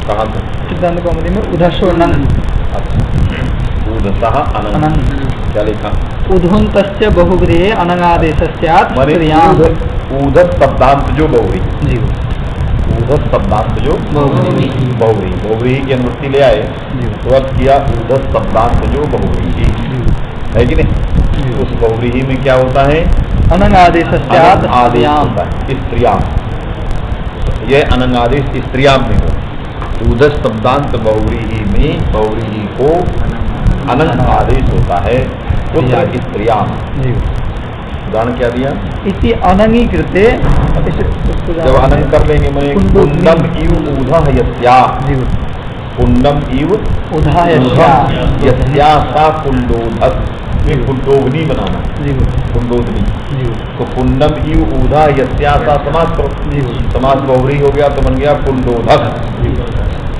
कहाँ पे? सिद्धांत कौमुदी में उधस्वर्णन। उधसः अनंग क्या लिखा? उधोन्तस्य बहुव्रीहि अनंगादेश स्यात् स्त्रियाम्। उधस शब्दांत जो बहुव्रीहि, जी उधस शब्दांत जो बहुव्रीहि की अनुवृत्ति ले आए तो अर्थ किया उधस शब्दांत जो बहुव्रीहि है कि नहीं? उस बहुव्रीहि में क्या होता है? अनंगादेश स्यात् आदेश होता है स्त्रियाम। यह अनंगादेश स्त्रियाम में हो। उधस शब्दांत बहुव्रीहि में बहुव्रीहि को अनंग आदेश होता है पुत्र स्त्रियाम। उदाहरण क्या दिया? इति अनंगीकृते जब अनंग कर लेंगे मैं कुंडम इव ऊधः यस्याः, कुंडम इव ऊधः यस्याः सा कुंडोधस में कुंडोधनी बनाना, कुंडोधनी। तो कुंडम इव ऊधः यस्याः सा समास करो, समास बहुव्रीहि हो गया तो बन गया कुंडोधस।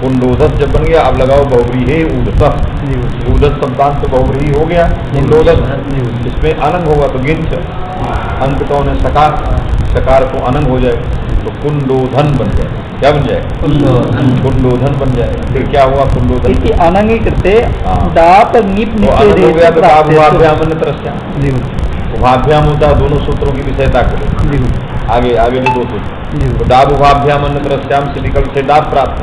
कुंडोधस जब बन गया अब लगाओ बहुव्रीहि ऊधसः। ऊधस शब्दांत तो बहुव्रीहि हो गया कुंडोधस। इसमें अनंग होगा तो गिंच अंक तो उन्हें सकार, सकार को अनंग हो जाए तो कुंडोधन बन जाए। क्या बन जाए? कुंडोधन बन जाए। फिर क्या हुआ? कुंडोधन अनंगीकृते दाप नीप निषेधे हो गया तो दाप उभाभ्याम अन्यतरस्याम। उभाभ्याम होता है दोनों सूत्रों की विषयता को। आगे आगे भी दो सूत्र तो डाब उभाभ्याम अन्यतरस्याम से विकल्प से डाब प्राप्त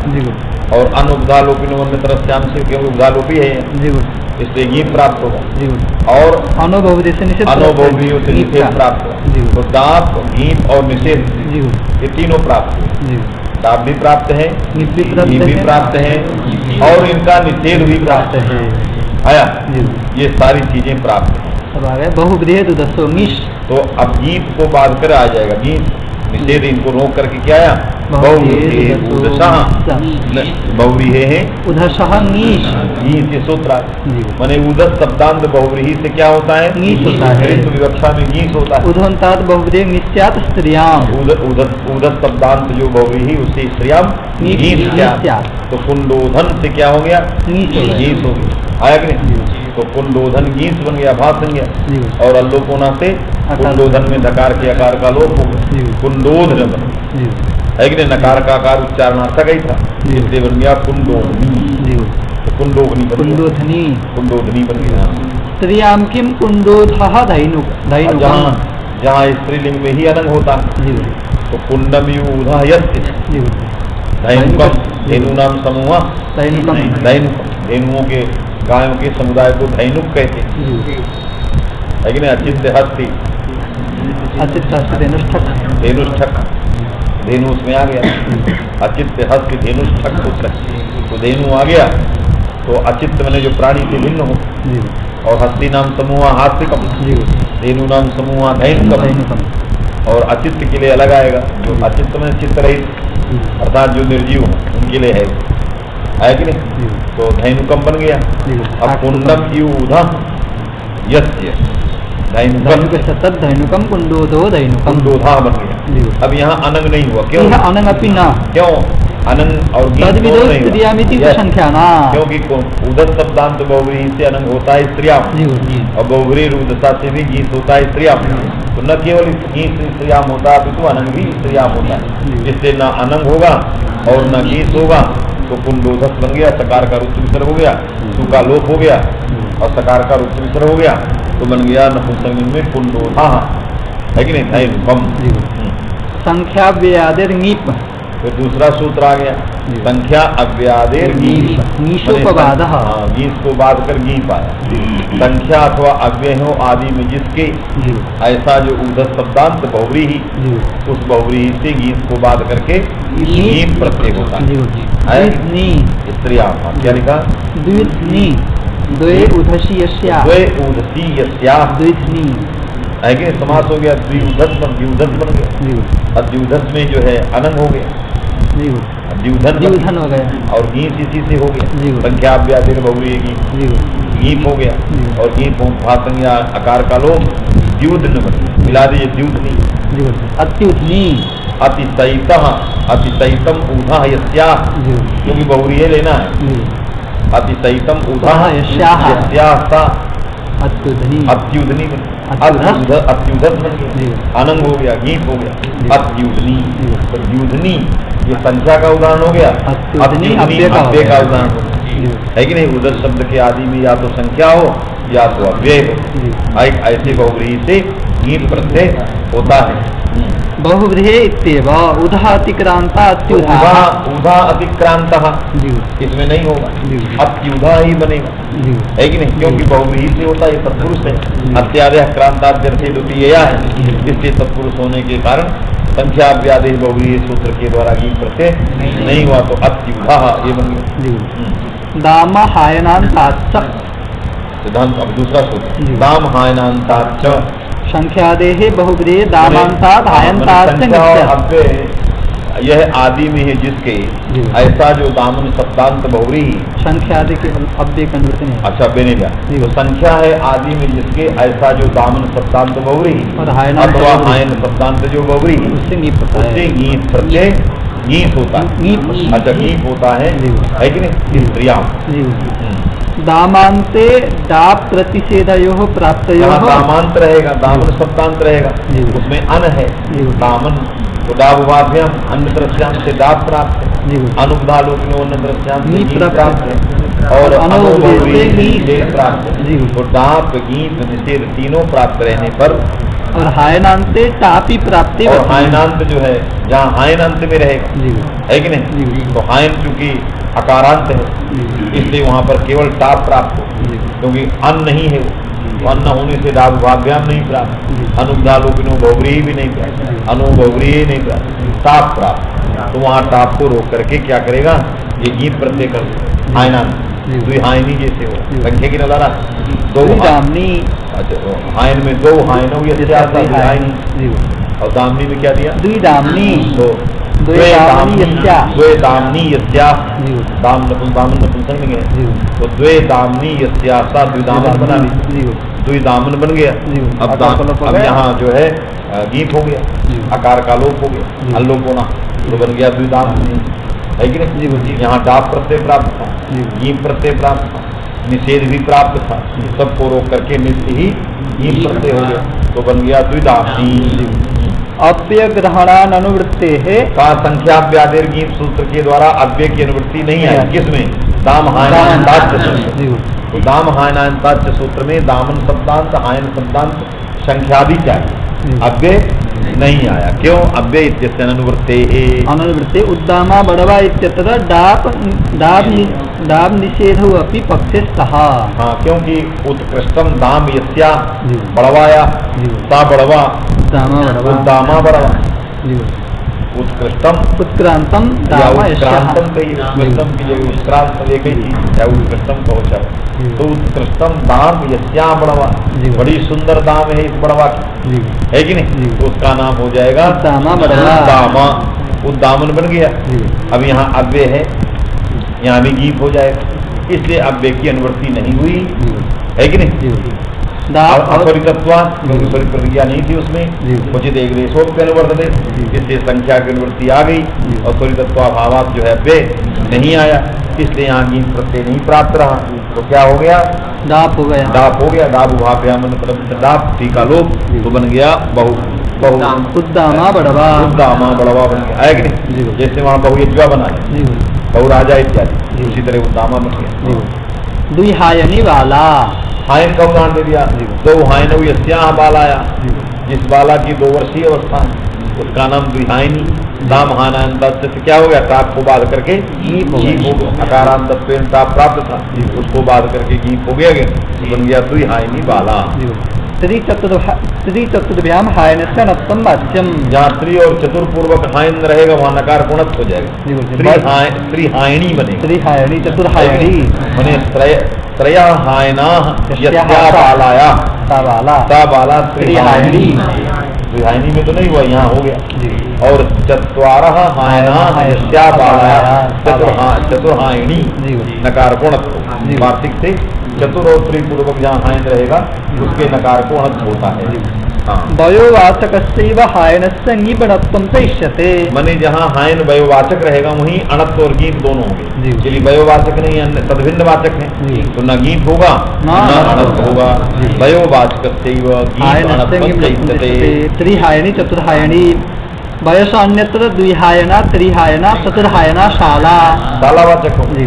और अनुपधालोपिनो अन्यतरस्याम से क्योंकि उपधालोपी है इसलिए गीत प्राप्त होगा और अनुभवरी से निषेध प्राप्त होगा। तो डाब गीत और निषेध ये तीनों प्राप्त हुए। डाब भी प्राप्त है, गीत भी प्राप्त है और इनका निषेध भी प्राप्त है। आया? ये सारी चीजें प्राप्त है। अब आ गए बहुव्रीहि उधसो नीश। तो अब गीत को बाध कर आ जाएगा। गीत निषेध इनको रोक करके क्या आया? बहुव्रीहि उधसः बहुव्रीहि है उधसः नीश। गीत ये सूत्र माने उधस शब्दांत बहुव्रीहि से क्या होता है? नीश होता है। विवक्षा में गीत होता है। उधोन्तात् बहुव्रीहि निस्यात् स्त्रियाम्। उधस शब्दांत जो बहुव्रीहि उससे स्त्रियाम गीत स्यात्। तो कुंडोधन से क्या हो गया? गीत हो गया। आया कि नहीं? तो कुंडोधन गीत बन गया, भास बन गया और अल्लोपोना से कुंडोधन में धकार के आकार का लोप हो गया, कुंडोधन बन गया है कि नहीं? नकार का आकार उच्चारणार्थक ही था इसलिए बन गया कुंडोधनी। तो कुंडोधनी बन गया। स्त्रियाम किम कुंडोधः धैनुक। जहाँ स्त्रीलिंग में ही अनंग होता है तो कुंडम यूधः यस्य धैनुकम, धेनु नाम समूह धैनुकम, धेनुओं के गायों के समुदाय को धैनुक कहते हैं है कि नहीं? अचित्य हस्ती धेनुष्ठक, धेनु उसमें आ गया। अचित्य हस्ती धेनुष्ठक पुत्र तो धेनु आ गया तो अचित्त मैंने जो प्राणी से भिन्न हो और हस्ती नाम समूह हास्तिकम, धेनु नाम समूह धैनुकम और अचित्त के लिए अलग आएगा जो अचित्त में चित्त रहित अर्थात जो निर्जीव उनके लिए है कि नहीं? तो धैनुकम बन गया। अब कुंडम यूधः यस्य धैनुकम कुंडोधो धैनुकम कुंडोधा बन गया। अब यहाँ अनंग नहीं हुआ। क्यों? अनंग अपि न। क्यों अनंग और संख्या ना? क्योंकि उधस शब्दांत बहुव्रीहि से अनंग होता है स्त्रियाम और बहुव्रीहि उधसा से भी गीत होता है स्त्रियाम। तो न केवल गीत स्त्रियाम होता है अपितु अनंग भी स्त्रियाम होता है। जिससे न अनंग होगा और न गीत होगा तो कुंडोधस बन गया। सकार का रूप विसर्ग हो गया, सु का लोप हो गया और सकार का रूप विसर्ग हो गया तो बन गया नपुंसकलिंग में कुंडोधा है कि नहीं? धैनुकम। संख्या व्यादेर नीप। फिर दूसरा सूत्र आ गया संख्या अव्यादेर गीत। गीत को बाध कर गीत आया। संख्या अथवा अव्यय हो आदि में जिसके ऐसा जो उधस शब्दांत बहुव्रीहि उस बहुव्रीहि से गीत को बाध करके गीत प्रत्यय होता है। स्त्रियां क्या लिखा? द्वे उधसी यस्याः है कि समास हो गया। द्विउधस बन गया। अब द्विउधस में जो है अनंग हो गया, द्विउधन हो गया और गीत इसी से हो गया। संख्या व्यादेर बहुव्रीहि गीत हो गया और गीत भाषंज्ञा आकार का लोप द्युधन बन गया। मिला दीजिए द्युधनी। अत्युधनी अतिशयितम ऊधः यस्याः क्योंकि बहुव्रीहि लेना है। अतिशयितम ऊधः यस्याः अत्युधनी अत्युधस बन गया। अनंग हो गया, गीत हो गया। अत्युधनी तो द्युधनी ये संख्या का उदाहरण हो गया, अत्युदनी अत्युदनी अव्यय का उदाहरण हो गया, जी। है कि नहीं। उदर शब्द के आदि में या तो संख्या हो या तो अव्यय हो। जी। ऐसे बहुव्रीहि से ईप प्रत्यय होता है। बहुव्रीहि इत्येव उधा अतिक्रांता अत्युधा। उधा अतिक्रांत जी इसमें नहीं होगा, जी। अत्युधा ही बनेगा, जी है कि नहीं, क्योंकि बहुव्रीहि से होता है, तत्पुरुष है। अत्यादय क्रांताद्यर्थे द्वितीय है, इसलिए तत्पुरुष होने के कारण संख्या व्याधि बहुव्रीहि सूत्र के द्वारा ईप प्रत्यय नहीं हुआ, तो अत्युधा ये बन गया। जी। दाम हायनांताच्च सिद्धांत। अब दूसरा जी। सूत्र दाम हायनांताच्च संख्यादेः बहुव्रीहि दामांतात् हायंताच्च संख्या और नित्य। अव्यय यह आदि में है जिसके जी। ऐसा जो दामन शब्दांत बहुव्रीहि, संख्यादि के अव्यय का निवृत्ति नहीं। अच्छा बेने जा, जी। तो संख्या है आदि में जिसके ऐसा जो दामन शब्दांत बहुव्रीहि और हायनांत अथवा बहुव्रीहि। हायन शब्दांत जो बहुव्रीहि, उससे नीप होता है। उससे गीत प्रत्यय गीत होता है। गीत। अच्छा गीत होता है, जी। है कि नहीं, स्त्रियां। जी। दामांते डाप प्रतिषेधयोः प्राप्तयोः। यहाँ दामांत रहेगा, दामन शब्दांत रहेगा, जी। उसमें अन है, जी। दामन तो डाभ्याम अन्य दृश्याम से डाप प्राप्त है, जी। अनुपधालोक में अन्य दृश्याम से नीप गीत प्राप्त प्राप्त है, और अनुभवव्रीहि से नीप निषेध प्राप्त है। जी। तो डाप गीत निषेध तीनों प्राप्त रहने पर, और हायनांते टापी प्राप्ति। और हायनांत जो है जहाँ हायनांत में रहेगा, जी है कि नहीं, जी। तो हायन चूंकि अकारांत है, जी। इसलिए वहां पर केवल टाप प्राप्त हो, जी। क्योंकि अन्न नहीं है वो, तो अन्न होने से डाभ्याम नहीं प्राप्त, जी। अनुपधालोकिनो बहुव्रीहि भी नहीं प्राप्त, अनुबहुव्रीहि नहीं प्राप्त, टाप प्राप्त। तो वहाँ टाप को रोक करके क्या करेगा, ये गीत प्रत्यय कर हायनांत जी। दुई हायनी जैसे हो, जी। संख्या की नजारा दो दामनी। अच्छा तो हायन में दो हायनों ये क्या था, दुई हायनी, जी। और दामनी में क्या दिया, द्वि दामनी। तो द्वे दामनी यस्या। द्वे दामनी यस्या, जी दाम दामन नपुंसक में है, जी। तो द्वे दामनी यस्या सा द्विदामन बना ली, जी द्विदामन बन गया। जी। अब आकार का लोप हो अब गया। यहाँ जो है गीत हो गया, जी। आकार का लोप हो जी। गया, अल्लोप होना, तो बन गया द्विदामनी, है कि नहीं। जी। यहाँ डाप प्रत्यय प्राप्त था, जी। गीत प्रत्यय प्राप्त था, निषेध भी प्राप्त था, सबको रोक करके नित्य ही गीत प्रत्यय हो गया, तो बन गया द्विदामनी। अव्यग्रहणान अनुवृत्ते है का संख्या व्यादेर गीत सूत्र के द्वारा अव्यय की अनुवृत्ति नहीं है, किसमें, दाम हायनांताच्च सूत्र। जी तो दाम हायनांताच्च सूत्र में दामन शब्दांत हायन शब्दांत संख्या भी चाहिए, अव्यय नहीं आया। क्यों, अव्यय इत्यस्य अनुवृत्ते है, अनुवृत्ते उद्दामा बड़वा इत्यत्र डाब निषेधौ अपि पक्षे स्तः। हाँ, क्योंकि उत्कृष्टम दाम यस्या जी। बड़वाया, जी। ता बड़वा, दामा बड़वा। उद्दामा बड़वा, जी। उत्कृष्टम उत्क्रांतम या दामा उत्क्रांतम कही, उत्कृष्टम की जगह उत्क्रांत एक ही चीज, चाहे उत्कृष्टम कहो जी। चाहे, तो उत्कृष्टम दाम यस्या बड़वा, जी। बड़ी सुंदर दाम है इस बड़वा की, जी है कि नहीं, जी। तो उसका नाम हो जाएगा उद्दामा बड़वा। उद्दामा, उद्दामन बन गया। जी। अब यहाँ अव्यय है, यहाँ भी गीत हो जाएगा, इसलिए अव्यय की अनुवृत्ति नहीं हुई, जी है कि नहीं। जी। दाब और अपरितत्वा, क्योंकि प्रतिक्रिया नहीं थी उसमें, जी। उचित एक देशोक्त अनुवर्तते, इसलिए संख्या की अनुवृत्ति आ गई, जी। और परितत्वाभावात जो है अव्यय नहीं आया, इसलिए यहाँ गीत प्रत्यय नहीं प्राप्त रहा, तो क्या हो गया, दाप हो गया। डाप हो गया, डाप उभाभ्याम डाप टीका लोप, जी। तो बन गया बहु उद्दामा बड़वा। उद्दामा बड़वा बन गया, है कि नहीं। जी। जैसे वहाँ बहुयज्वा बना है, जी बहु राजा इत्यादि, जी। उसी तरह उद्दामा बन गया। जी। द्विहायनी वाला। हायन का उदाहरण दे दिया, जी। दो हायन यस्या बालाया, जी। जिस बाला की 2 वर्षीय अवस्था है उसका नाम द्विहायनी, दाम हायनांत से क्या हो गया, ताप को बाध करके गीत हो गया। गीत हो, अकारांत ताप प्राप्त था, उसको बाध करके गीत हो गया, बन गया द्विहायनी बाला। त्रिचतुर्भ्याम हायनस्य नत्वं वाच्यम। जहाँ त्रि और चतुर्पूर्वक हायन रहेगा वहाँ नकार गुणत्व हो जाएगा, त्रिहायणी बनेगा, त्रिहायणी चतुर्हायणी बने त्रया हायना यस्या बालाया, सा बाला। ता बाला त्रिहायणी, त्रिहायणी। द्विहायनी में तो नहीं हुआ, यहाँ हो गया। जी। और चत्वारः हायना यस्या बालाया, चतुर्हायणी, जी। नकार जी। गुणत्व, वार्षिक से चतुर और त्रिपूर्वक जहाँ हायन रहेगा उसके नकार को हस्त होता है। हाँ, वयोवाचकस्यैव हायनस्य ङीपणत्वं च इष्यते। मने जहाँ हायन वयोवाचक रहेगा वहीं अणत्व और गीत दोनों होंगे, जी। चलिए वयोवाचक नहीं है, तद्भिन्न वाचक है, जी। तो न गीत होगा ना न अणत्व होगा, जी। वयोवाचकस्यैव गीत हायनस्य अणत्वं च ङीपणत्वं च इष्यते। इष्यते। त्रिहायणी चतुर्हायणी वयस अन्यत्र द्विहायना त्रिहायना चतुर्हायना शाला। शालावाचक हो, जी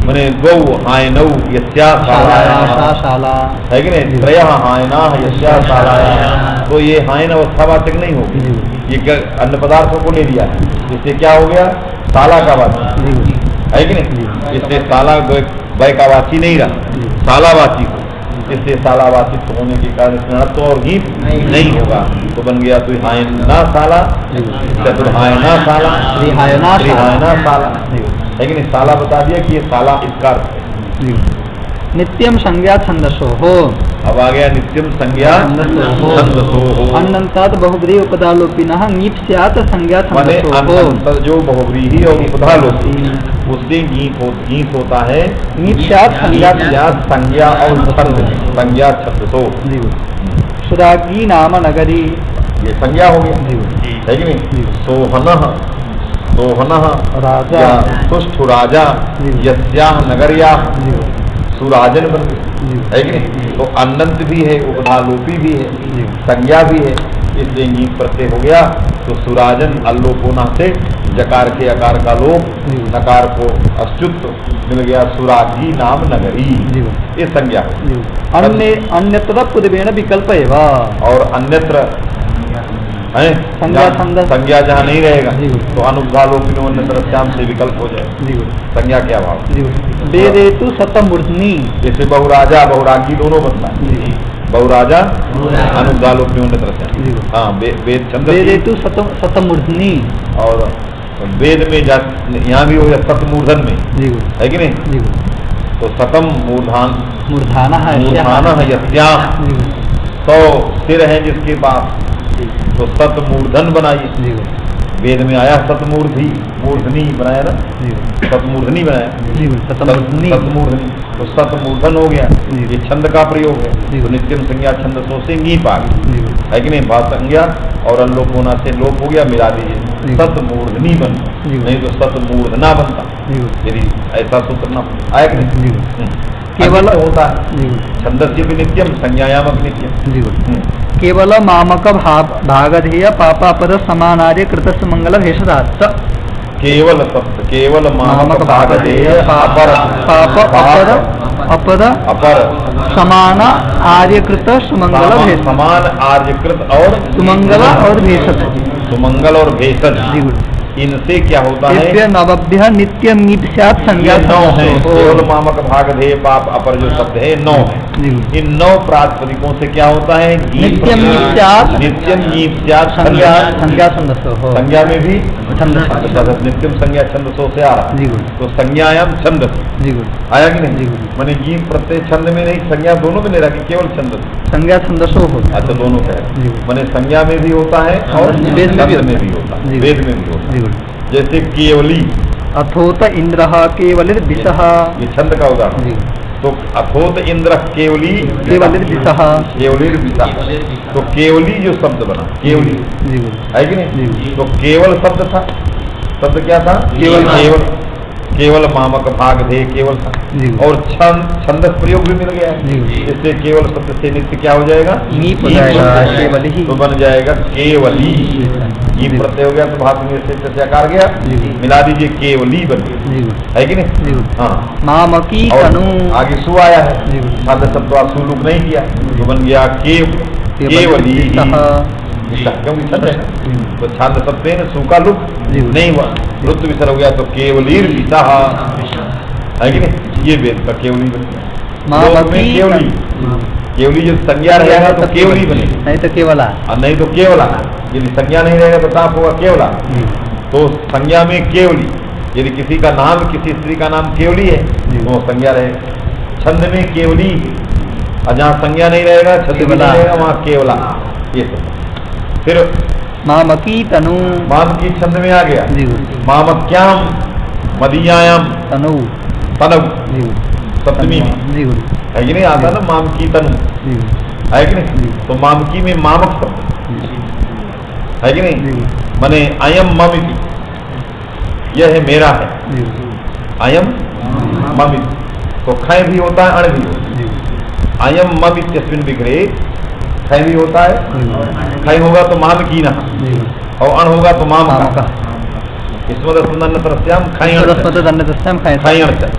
मैंने द्वौ हायनौ यस्या शालायां, शाला है कि नहीं, त्रयः हायना यस्या शालायां। तो ये हायन अवस्थावाचक नहीं होगी, ये क्या अन्य पदार्थों को ले लिया है, इससे क्या हो गया, शाला का वाची, है कि नहीं, इससे शाला वय का वाची नहीं रहा, शालावाची हो, इससे शालावाचित होने के कारण स्मरणत्व और ही नहीं होगा, तो बन गया तो हायना शाला, चतुर्हायना शाला, त्रिहायना शाला, है कि नहीं, शाला बता दिया कि ये शाला इसका अर्थ है। नित्यम संज्ञा छंदसो हो, अब आ गया नित्यम संज्ञा छंदसो हो, अनंतात बहुब्रीहि उपधालोपिनः ङीप स्यात् संज्ञा माने छंदसो हो। अनंतर जो बहुव्रीहि और उपधालोपी उससे गीत होता है, ङीप स्यात् संज्ञा संज्ञा और छंद, संज्ञा छंदसो। सुरागी नाम नगरी, ये संज्ञा हो गया, है कि नहीं, सोहनः सोहनः राजा, सुष्ठु राजा, यस्याः नगर्याः, सुराजन बन गए, है कि नहीं, तो अनंत भी है, उपधालोपी भी है, संज्ञा भी है, इसलिए नीप प्रत्यय हो गया, तो सुराजन अल्लोपोना से जकार के अकार का लोप, नकार को अच्युत मिल गया, सुरागी नाम नगरी, ये संज्ञा है। अन्यत्र पूर्वेण विकल्प एवं, और अन्यत्र है संज्ञा जहाँ नहीं रहेगा तो अनुपधालोपिनो अन्यत्रस्याम से विकल्प हो जाए, संज्ञा क्या भाव, वेदेतु शतमूर्धनि, जैसे बहुराजा बहुरागी दोनों बनता है, बहुराजा अनुपधालोपिनो अन्यत्रस्याम, हाँ वेद छंद, वेदेतु शतमूर्धनि, और वेद में यहाँ भी हो या शतमूर्धन में, है कि नहीं, तो शतम मूर्धाना है यस्याम, 100 सिर है जिसके पास, तो शतमूर्धन बनाइए, वेद में आया शतमूर्धि, मूर्धनी बनाया ना, शतमूर्धनी बनाया, शतमूर्धनी, तो शतमूर्धन हो गया, ये छंद का प्रयोग है, तो नित्यम संज्ञा छंदसों से ङीप आ गई, है कि नहीं, भाव संज्ञा और अल्लोप होना से लोप हो गया, मिला दीजिए, शतमूर्धनी बनता, नहीं तो शतमूर्धना बनता, यदि ऐसा सूत्र ना आया कि नहीं, केवल होता है छंदस्य भी नित्यम, संज्ञायाम नित्यम, केवल मामक भागधेय पापापर समानार्य कृतस्य मंगल भेषदार्थ, केवल सत्य, केवल मामक भागधेय अपर अपर अपर समान आर्यकृत सुमंगल भेषज, समान आर्यकृत और सुमंगल और भेषज, सुमंगल और भेषज, इनसे क्या होता है, नवभ्य नित्यम ङीप स्यात् संज्ञा 9 है, केवल मामक भागधेय पाप अपर जो शब्द है 9 है, इन 9 प्रातिपदिकों से क्या होता है, नित्यम ङीप स्यात्, नित्यम ङीप स्यात् संज्ञा छंदसो हो, संज्ञा में भी नित्यम संज्ञा छंदसों से आ रहा, तो संज्ञायाम छंदस आया कि नहीं, मैंने ङीप प्रत्यय छंद में नहीं, संज्ञा दोनों में नहीं रखी, केवल छंदस, संज्ञा छंदसो हो, अच्छा दोनों से मैंने संज्ञा में भी होता है और वेद में भी होता है, वेद में भी होता है, जैसे केवली, अथोत इंद्र केवलिर विषः, ये छंद का उदाहरण, तो अथोत इंद्र केवली केवलिर विषः, केवलिर विषः, तो केवली जो शब्द बना, केवली है कि नहीं, तो केवल शब्द था, शब्द क्या था, केवल, केवल केवल मामक भागधेय केवल था, और छंदस प्रयोग भी मिल गया है, इससे केवल शब्द से नित्य क्या हो जाएगा, केवली, तो बन जाएगा केवली, ये प्रत्यय हो गया तो भाग में से आकार गया, मिला दीजिए केवली बन गई, है कि नहीं, हाँ, मामकी तनु, आगे सु आया है, छात्र शब्द सुलूक नहीं किया, तो बन गया केवली, क्योंकि छंद है, तो छात्र शब्द है सु का लुक नहीं हुआ, रुत विसर हो गया, तो केवलीर विषः, है कि नहीं, ये वेद का केवली बन गया, केवली, केवली जो संज्ञा रहेगा तो केवली बनेगी, नहीं तो केवला, और नहीं तो केवला, यदि संज्ञा नहीं रहेगा तो साफ होगा केवला, तो संज्ञा में केवली, यदि किसी का नाम, किसी स्त्री का नाम केवली है तो संज्ञा रहेगा, छंद में केवली, और जहाँ संज्ञा नहीं रहेगा छंद में नहीं रहेगा वहाँ केवला, ये सब। फिर मामकी तनु, मामकी छंद में आ गया, मामक्याम मदीयायाम तनु, तनु सप्तमी में, है कि नहीं, आता ना मामकी तनु, है कि नहीं, तो मामकी में मामक शब्द, है कि नहीं, माने अयम ममिति, यह है मेरा है, अयम ममिति, तो खय भी होता है अण भी होता है, अयम ममित्यस्मिन् विग्रहे खय भी होता है, खय होगा तो मामकीनः, और अण होगा तो माम माम का। का इसमें दंड तरस्याम खाई दंड दस्याम खाई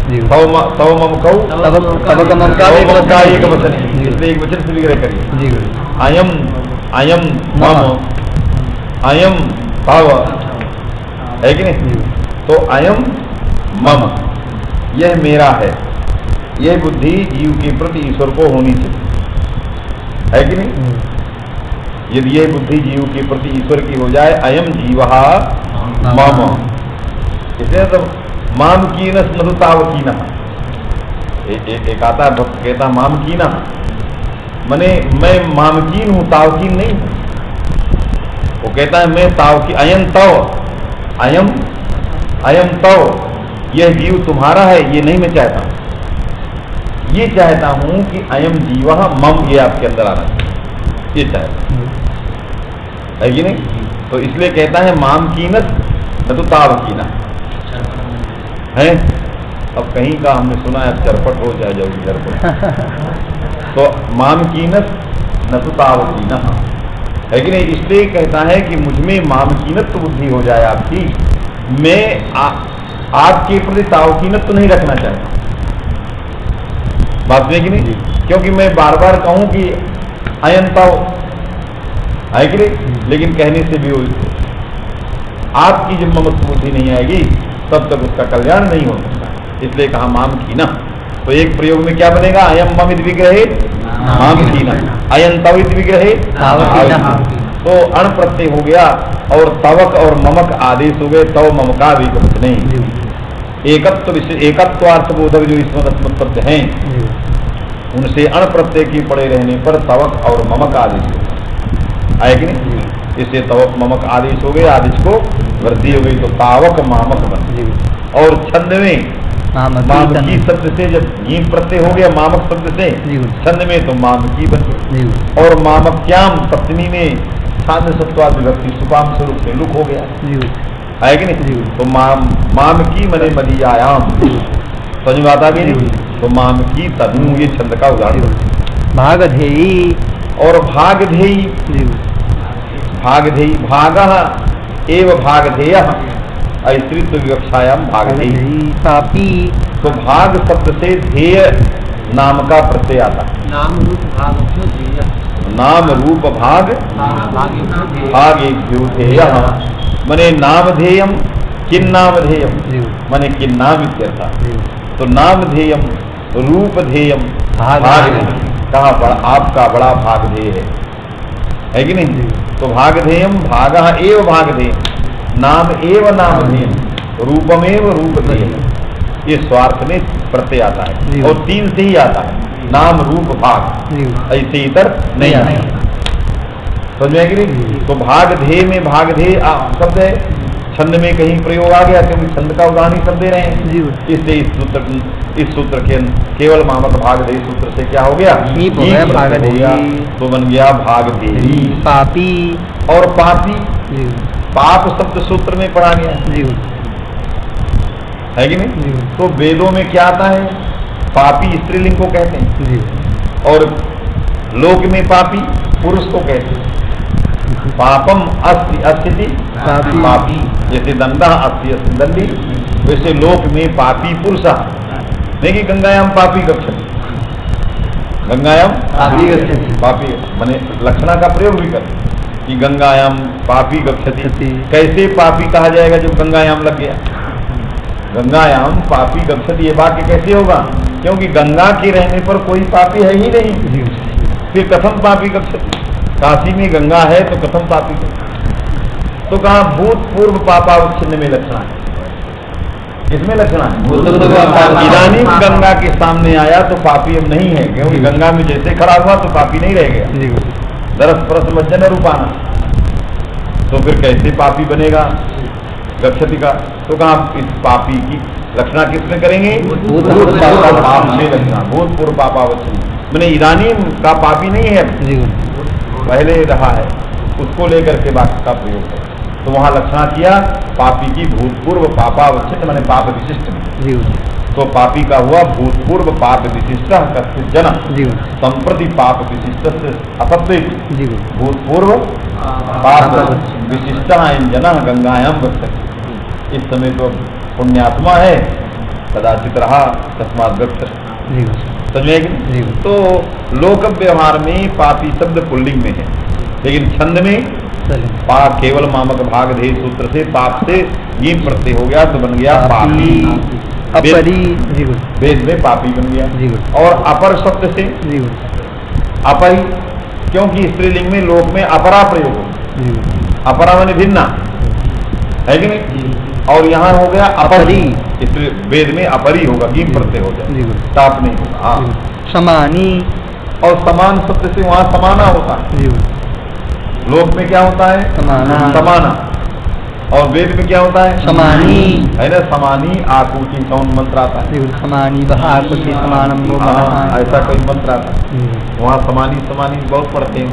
जी तव मम कौ तब कमम का एक वचन है। एक वचन है, इसलिए एक वचन से विग्रह करिए। जी अयम अयम मम अयम भव, है कि नहीं? तो अयम मम, यह मेरा है, यह बुद्धि जीव के प्रति ईश्वर को होनी चाहिए, है कि नहीं? यदि यह बुद्धि जीव के प्रति ईश्वर की हो जाए, अयम जीवहा मम, इसलिए तो माम की न ताव की न, एक आता है भक्त कहता माम की न, मने मैं मामकीन हूं, तावकीन नहीं हूं। वो कहता है मैं तावकी, अयम तव, अयम अयम तव, यह जीव तुम्हारा है, ये नहीं मैं चाहता हूं। ये चाहता हूं कि अयम जीव मम, ये आपके अंदर आना चाहिए, ये चाहता है कि नहीं? तो इसलिए कहता है माम कीनत न तो तावकीना है। अब कहीं का हमने सुना है चरपट हो जाए जाओगी चरपट, तो माम कीनत न तो तावकीना, है कि नहीं? इसलिए कहता है कि मुझमें माम कीनत तो बुद्धि हो जाए आपकी, मैं आपके प्रति तावकीनत तो नहीं रखना चाहता, बात है कि नहीं? क्योंकि मैं बार बार कहूं कि अयन ताव, है कि नहीं? लेकिन कहने से भी आपकी जब ममत्व बुद्धि नहीं आएगी तब तक उसका कल्याण नहीं हो सकता, इसलिए कहा माम कीना। तो एक प्रयोग में क्या बनेगा? अयम मम इति विग्रहे माम कीना, अयन तव इति विग्रहे तावकीना। तो अण प्रत्यय हो गया और तवक और ममक आदेश हो गए, तव ममका भी कुछ नहीं। एकत्वार्थ बोधक जो इसमें अस्मत् शब्द हैं, उनसे अण प्रत्यय की पड़े रहने पर तवक और ममक आदेश आए कि नहीं? इससे तवक ममक आदेश हो गए, आदेश को वृद्धि हो गई तो तावक मामक बन। और छंद में मामकी शब्द से जब नी प्रत्यय हो गया मामक शब्द से, छंद में तो मामकी बन गई। और मामक्याम सप्तमी में छांद सत्वाद विभक्ति सुकाम स्वरूप से लुक हो गया, है कि नहीं? तो मामकी मने मदीयायाम, समझ में आता भी? तो मामकी तनु, ये छंद का उदाहरण। भागधेयी और भागधेयी, भागधेयी भागः एव भागधेयः, ऐत्रित्व विवक्षायाम भागधेयी। पापी, तो भाग शब्द से ध्येय नाम का प्रत्यय आता है। नाम रूप भाग नाम रूप भाग भागेभ्यो ध्येयः, मने नामधेयम किन नामधेयम, मने किन नाम इत्यर्थ। तो नामधेयम रूपधेयम भागधेयम, कहा बड़ा आपका बड़ा भागधेय है कि नहीं? तो भागधेयम भागः एव भागधेयम, नाम एव नामधेयम, रूपमेव रूपधेयम, ये स्वार्थ में प्रत्यय आता है और तीन से ही आता है, नाम रूप भाग, ऐसे इतर नहीं आता, समझ में कि नहीं? तो भागधेय में भागधेय शब्द है, छंद में कहीं प्रयोग आ गया क्योंकि छंद का उदाहरण ही सब दे रहे हैं, इसलिए इस सूत्र के केवल मामक भागधेय सूत्र से क्या हो गया? हो गया, तो बन गया भागधेयी। पापी और पापी, पाप शब्द सूत्र में पढ़ा गया है कि नहीं? तो वेदों में क्या आता है? पापी स्त्रीलिंग को कहते हैं और लोक में पापी पुरुष को कहते हैं। पापम अस्ति अस्ति पापी, जैसे दंडा अस्ति अस्ति दंडी, वैसे लोक में पापी पुरुष, नहीं कि गंगायाम पापी गच्छति, गंगायाम पापी माने लक्षणा का प्रयोग भी कर कि गंगायाम पापी गच्छति। कैसे पापी कहा जाएगा जब गंगायाम लग गया? गंगायाम पापी गच्छति, ये वाक्य कैसे होगा? क्योंकि गंगा के रहने पर कोई पापी है ही नहीं, फिर कथम पापी गच्छति? काशी में गंगा है तो कथम पापी? तो कहा भूतपूर्व पापावच्छिन्न में लक्षणा है, इसमें लक्षणा है। इदानी गंगा के सामने आया तो पापी अब नहीं है, क्योंकि गंगा में जैसे खड़ा हुआ तो पापी नहीं रह गया, दरस परस मज्जन रूपाना, तो फिर कैसे पापी बनेगा गच्छति का? तो कहा इस पापी की लक्षणा किसमें करेंगे? पाप में लक्षणा, भूतपूर्व पापावच्छिन्न, मैंने इदानी का पापी नहीं है, पहले रहा है, उसको लेकर के वाक्य का प्रयोग है। तो वहां लक्षणा किया पापी की भूतपूर्व पापावच्छिन्न, मैंने पाप विशिष्ट में। तो पापी का हुआ भूतपूर्व पाप विशिष्ट कथित जन जी संप्रति पाप विशिष्ट से अपत्व जी भूतपूर्व पाप विशिष्ट जन गंगायाम वक्त। इस समय तो पुण्यात्मा है, कदाचित रहा तस्मात् व्यक्त। जी समझे जी। तो लोक व्यवहार में पापी शब्द पुल्लिंग में है, लेकिन छंद में पाप केवल मामक भाग धेय सूत्र से पाप से ये प्रत्यय हो गया तो बन गया पापी। अपरी जी वेद में पापी बन गया। जी और अपर शब्द से जी अपरी, क्योंकि स्त्रीलिंग में लोक में अपरा प्रयोग हो, जी अपरा माने भिन्ना है कि नहीं, और यहाँ हो गया अपरी, इसलिए वेद में अपरी होगा, गिम प्रत्यय हो जाए, ताप नहीं होगा। हाँ समानी, और समान शब्द से वहाँ समाना होता है। जी लोक में क्या होता है? समाना। समाना। और वेद में क्या होता है? समानी है ना, समानी आकुति कौन मंत्र आता है? समानी आकुति समानम वो ऐसा कोई मंत्र आता है, वहाँ समानी समानी बहुत पढ़ते हैं,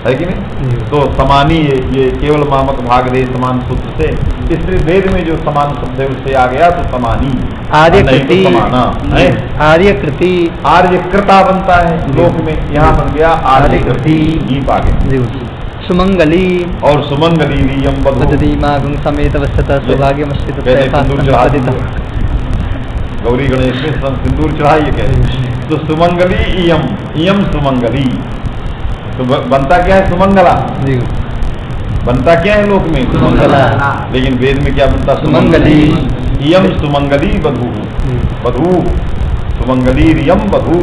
है कि नहीं? तो समानी ये केवल मामक भाग दे समान सूत्र से, इसलिए वेद में जो समान शब्द है उससे आ गया तो समानी। आर्यकृति, समाना है आर्यकृति, आर्यकृता बनता है लोक में, यहाँ बन गया आर्यकृति। गीप आगे सुमंगली और सुमंगली रियम बदरीमागुं समेत वस्तत सौभाग्यमस्ति गौरी गणेश में सिंदूर चढ़ाइए कह रहे। तो सुमंगली इयम, इयम सुमंगली, तो बनता क्या है? सुमंगला। बनता क्या है लोक में? सुमंगला। लेकिन वेद में क्या बनता? सुमंगली। इयम सुमंगली बधू, बधू सुमंगली रियम बधू,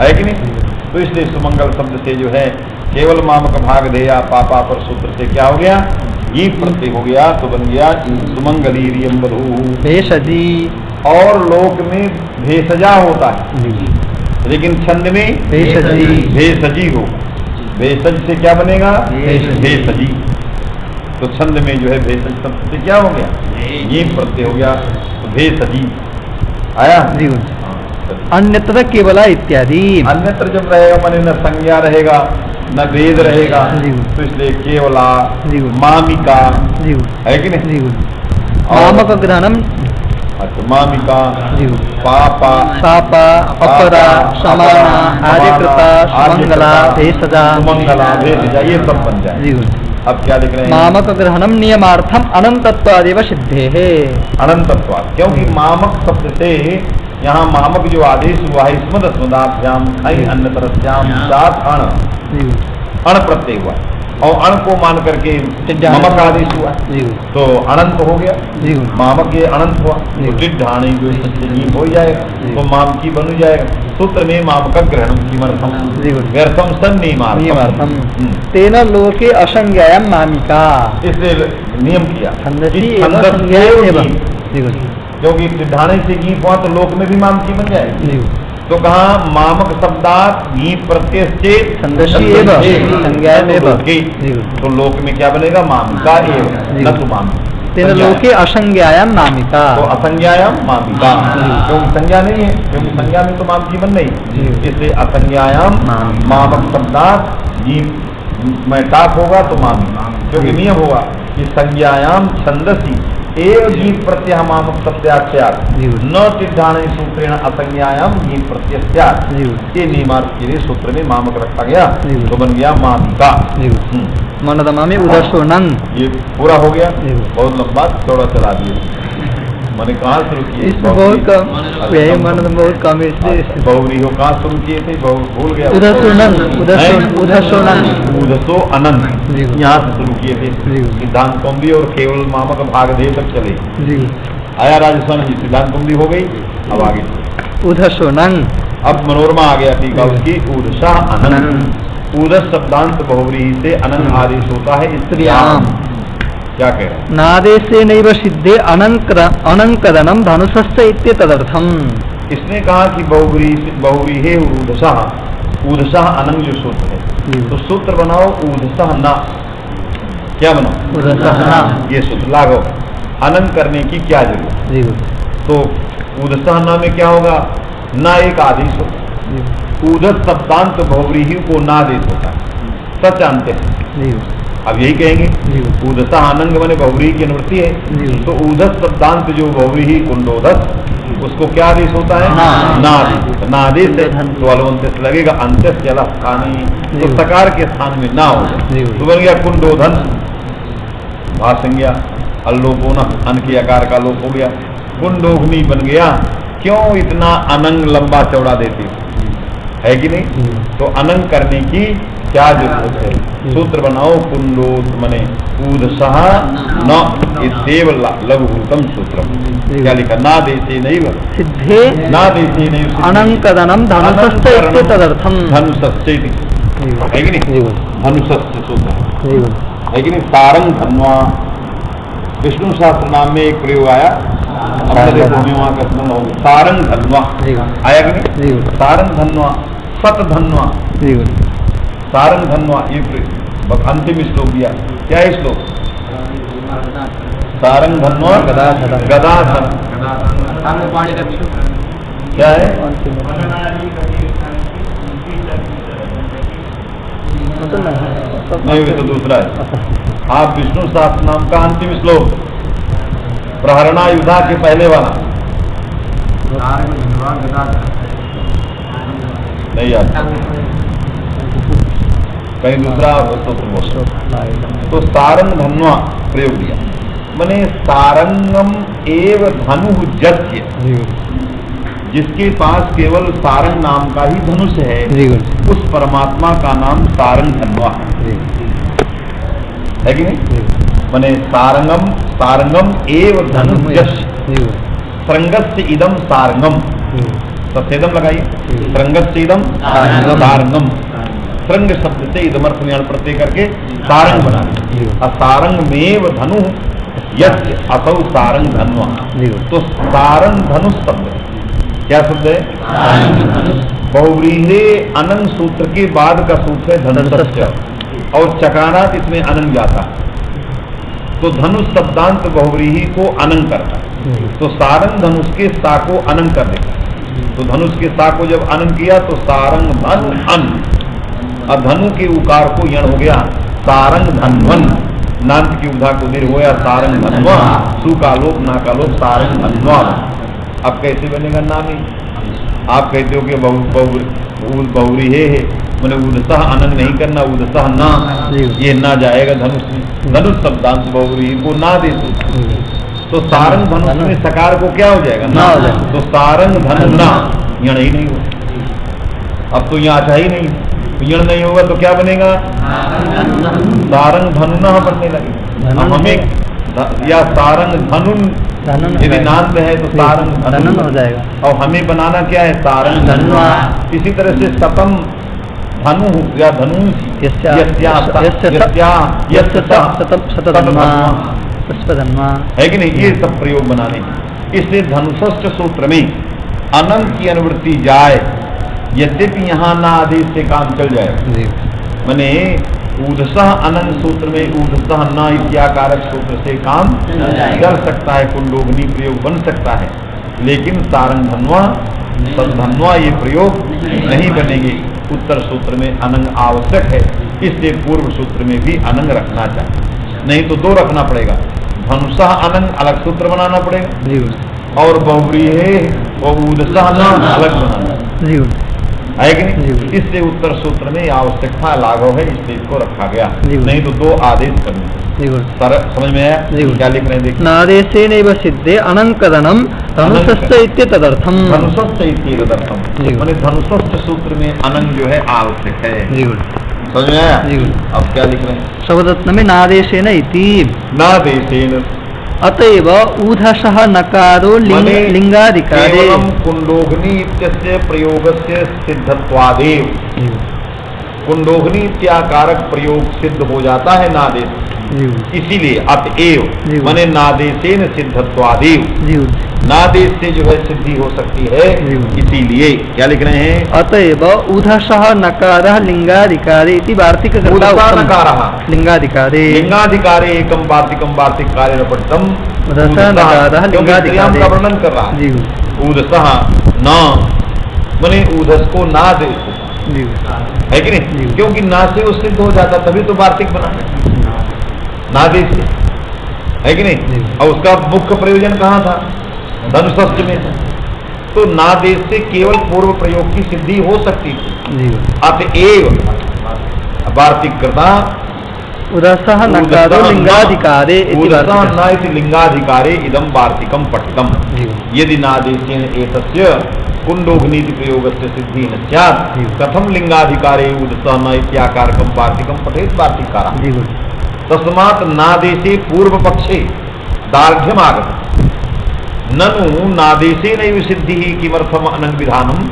है कि नहीं? तो इसलिए सुमंगल शब्द से जो है केवल मामक भाग देया पापा पर सूत्र से क्या हो गया? ये प्रत्यय हो गया तो बन गया सुमंगली रियम बधू। भेषजी, और लोक में भेषजा होता है, लेकिन छंद में भेषजी, भेषजी हो। भेषज से क्या बनेगा? भेषजी। तो छंद में जो है भेषज शब्द से क्या हो गया? ये प्रत्यय हो गया तो भेषजी आया। अन्यत्र केवला इत्यादि। अन्यत्र जब रहेगा माने न संज्ञा रहेगा न वेद रहेगा, तो इसलिए केवला मामिका, है कि नहीं? मामक ग्रहणम, अच्छा मामिका, पापा, पापा, अपरा, समाना, आर्यकृता, सुमंगला, भेषजा, सुमंगला, भेषजा, ये सब बन जाए। अब क्या लिख रहे हैं? मामक ग्रहणम नियमार्थम अनंतत्वादेव सिद्धे है। अनंतत्वाद, क्योंकि मामक शब्द से यहाँ मामक जो आदेश हुआ है स्मद स्मदाभ्याम खई अन्यतरस्याम सात अण, अण प्रत्यय हुआ और अण को मान करके ममक आदेश हुआ, तो अनंत हो गया। मामक ये अनंत हुआ तो टिड्ढाणी जो संचयी हो जाएगा, तो माम की बन जाएगा। सूत्र में मामक ग्रहण किमर्थम व्यर्थम सन नियमार्थम तेन लोके असंज्ञायाम मामिका, इसलिए नियम किया क्योंकि टिड्ढाणी से गीप हुआ तो लोक में भी माम की बन जाएगी। तो कहा मामक शब्दात गीप प्रत्यय चेत तो लोक में क्या बनेगा? मामिका एवं न तो मामिका। तेन लोके असंज्ञायाम मामिका, तो असंज्ञायाम मामिका, क्योंकि संज्ञा नहीं है, क्योंकि संज्ञा में तो माम की बन नहीं, इसलिए असंज्ञायाम मामक शब्दात गीप में टाप होगा तो मामी, क्योंकि नियम हुआ कि संज्ञायाम छंदसी एव गीत प्रत्यय मामक सत्याख्यात न टिड्ढाणी सूत्रेण असंज्ञायाम गीत प्रत्ययात, ये नियमार्थ के लिए सूत्र में मामक रखा गया तो बन गया मामिका। मनदमा में उदर्शोनन, ये पूरा हो गया। बहुत लंबा थोड़ा चला दिए, मैंने कहाँ शुरू किए? बहुत कम, यही मन बहुत कम, इसलिए बहुरी हो कहाँ शुरू किए थे? भूल गया। उदर्शोनन, उदर्शोनन, उदसो अनंत यहाँ से शुरू किए थे। सिद्धांत कौमुदी और केवल मामक भाग दे तक चले। आया राजस्थान जी, सिद्धांत कौमुदी हो गई, अब आगे उदर्शोनन। अब मनोरमा आ गया टीका उसकी, उदसा अनंत। उदस शब्दांत बहुव्रीहि से अनंत आदेश होता है स्त्रियाम। क्या कह रहे हैं? नादेशे नैव सिद्धे अनंकदनम धनुषस्य इत्येतदर्थम। इसने कहा कि बहुव्रीहि ऊदसा, ऊदसा अनंग जो सूत्र है, तो सूत्र बनाओ ऊदसा न, क्या बनाओ? ये सूत्र लागो। अनंग करने की क्या जरूरत? तो ऊदसा न में क्या होगा? न एक आदेश होगा। ऊदस शब्दांत बहुव्रीहि को नादेश होता है, सच जानते हैं। अब यही कहेंगे ऊदसा अनंग माने बहुव्रीहि की अनुवृत्ति है, तो ऊदस शब्दांत जो बहुव्रीहि कुंडोदस उसको क्या आदेश होता है? ना आदेश। ना आदेश है तो अलवंत से लगेगा, अंत्य चला स्थानी, तो सकार के स्थान में ना हो तो बन गया कुंडोधन। भासंज्ञा अल्लोपोना, अन के आकार का लोप हो गया, कुंडोघनी बन गया। क्यों इतना अनंग लंबा चौड़ा देते हो, है कि नहीं? तो अनंग करने की क्या जरूरत है? सूत्र बनाओ, कुंडोत मने ऊदसः न इत्येव लघुभूतम सूत्रम। क्या लिखा? ना देशे नैव सिद्धे ना देशे नैव अनंकदनम धनुषश्च तदर्थम। धनुषश्च है कि नहीं? धनुषश्च सूत्र है कि नहीं? सारंग धन्वा विष्णु शास्त्र नाम में एक प्रयोग आया, वहाँ का स्मरण होगा। सारंग धन्वा आया कि नहीं? सारंग धन्वा, सत धन्वा, सारंग धन्वा, ये अंतिम श्लोक दिया। क्या है श्लोक? सारंग धन्वा गदाधर, क्या है? नहीं, तो दूसरा है। आप विष्णु शास्त्र नाम का अंतिम श्लोक, प्रहरणा युद्धा के पहले वाला नहीं आता, कहीं दूसरा स्तोत्र। तो सारंग धन्वा प्रयोग दिया, माने सारंगम एव धनु जस्य, जिसके पास केवल सारंग नाम का ही धनुष है, उस परमात्मा का नाम सारंग धन्वा है कि नहीं? माने सारंगम, सारंगम एव धनु जस्य, सरंगस्य इदम सारंगम, सफेदम लगाइए, सरंगस्य इदम सारंगम, सरंग शब्द से इदमर्थ में प्रत्यय करके सारंग बना दिया। असारंग मेव धनु यस्य असौ सारंग धन्वा, तो सारंग धनुष शब्द क्या शब्द है? बहुव्रीहे अनंग सूत्र के बाद का सूत्र है धनुष, और चकारात इसमें अनंग जाता है, तो धनुष शब्दांत बहुव्रीही को अनंग करता है, तो सारंग धनुष के सा को अनंग कर देता है। तो धनुष के सा को जब अनंग किया तो सारंग धन अन, और धनु के उकार को यण हो गया सारंग धनवन, नांत की उधा को दीर्घ हो गया सारंग धनवा, सु का लोप ना का लोप सारंग धनवा। अब कैसे बनेगा नामी? आप कहते हो कि बहुरी है, मैंने उदसह अनंग नहीं करना, उदसह ना, ये ना जाएगा धनुष में। धनुष शब्दांत बहुरी को ना दे तो सारंग धनुष में सकार को क्या हो जाएगा? ना हो जाएगा। तो सारंग धनु ना, यण ही नहीं होगा। अब तो यहाँ अच्छा ही नहीं, यण नहीं होगा तो क्या बनेगा? सारंग धनु ना बनने लगे। हमें या सारंग धनु, यदि नाम है तो सारंग धनु हो जाएगा, और हमें बनाना क्या है? सारंग धनुआ। इसी तरह से सतम धनु या धनु है कि नहीं? ये सब प्रयोग बनाने। इसलिए धनुषष्ठ सूत्र में अनंत की अनुवृत्ति जाए, यद्यपि यहाँ ना आदेश से काम चल जाए, माने ऊदसह अनंत सूत्र में ऊदसह न इत्याकारक सूत्र से काम चल सकता है, कुंडोगनी प्रयोग बन सकता है, लेकिन सारंग धन्वा सदधन्वा ये प्रयोग नहीं बनेंगे। उत्तर सूत्र में अनंग आवश्यक है, इसलिए पूर्व सूत्र में भी अनंग रखना चाहिए, नहीं तो दो रखना पड़ेगा। धनुषः अनंग अलग सूत्र बनाना पड़ेगा, और बहुव्री है और ऊदसह न अलग बनाना है कि नहीं? इसलिए उत्तर सूत्र में आवश्यकता लाघव है, इसलिए इसको रखा गया, नहीं तो दो आदेश करने। समझ में आया क्या लिख रहे हैं? देखिए, नादेशे नैव सिद्धे अनंकदनम धनुषश्च इत्येतदर्थम, धनुषश्च इत्येतदर्थम, माने धनुषश्च सूत्र में अनंग जो है आवश्यक है। समझ में आया? अब क्या लिख रहे हैं? शब्दरत्न में नादेशेन इति, नादेशेन अतएव ऊधशः नकारो लिंगाधिकारे कुंडोघनी इत्यस्य प्रयोगस्य सिद्धत्वादेव, कुंडोघनी इत्याकारक प्रयोग सिद्ध हो जाता है नादेश, इसीलिए अतएव माने नादेशेन सिद्धत्वादेव, नादेश से जो है सिद्धि हो सकती है, इसीलिए क्या लिख रहे हैं? अतएव ऊधशः नकारः लिंगाधिकारे इति वार्तिक नकारः लिंगाधिकारे, लिंगाधिकारे एकम वार्तिकम वार्तिक कार्य पठितम, ऊधशः नकारः लिंगाधिकारे का वर्णन कर रहा है। ऊधसः न माने ऊधस को ना दे है कि नहीं? क्योंकि ना से वो सिद्ध हो जाता, तभी तो वार्तिक बना नादेश है कि नहीं? और उसका मुख्य प्रयोजन कहाँ था? धनुषष्ठ में था, तो नादेश से केवल पूर्व प्रयोग की सिद्धि हो सकती थी। अतएव वार्तिकृता उदसः नकारो लिंगाधिकारे लिंगाधिकारे इदं वार्तिकं पठितम्। यदि नादेशेन एतस्य कुंडोघनीति प्रयोगस्य सिद्धि न स्यात् कथं लिंगाधिकारे उदसः न इत्याकारकं वार्तिकं पठेत् वार्तिकारः। तस्मात् नादेशे पूर्व पक्षे दार्ढ्यम् आगतम् ननु नादेशेनैव सिद्धिः किमर्थम् अनन्विधानम्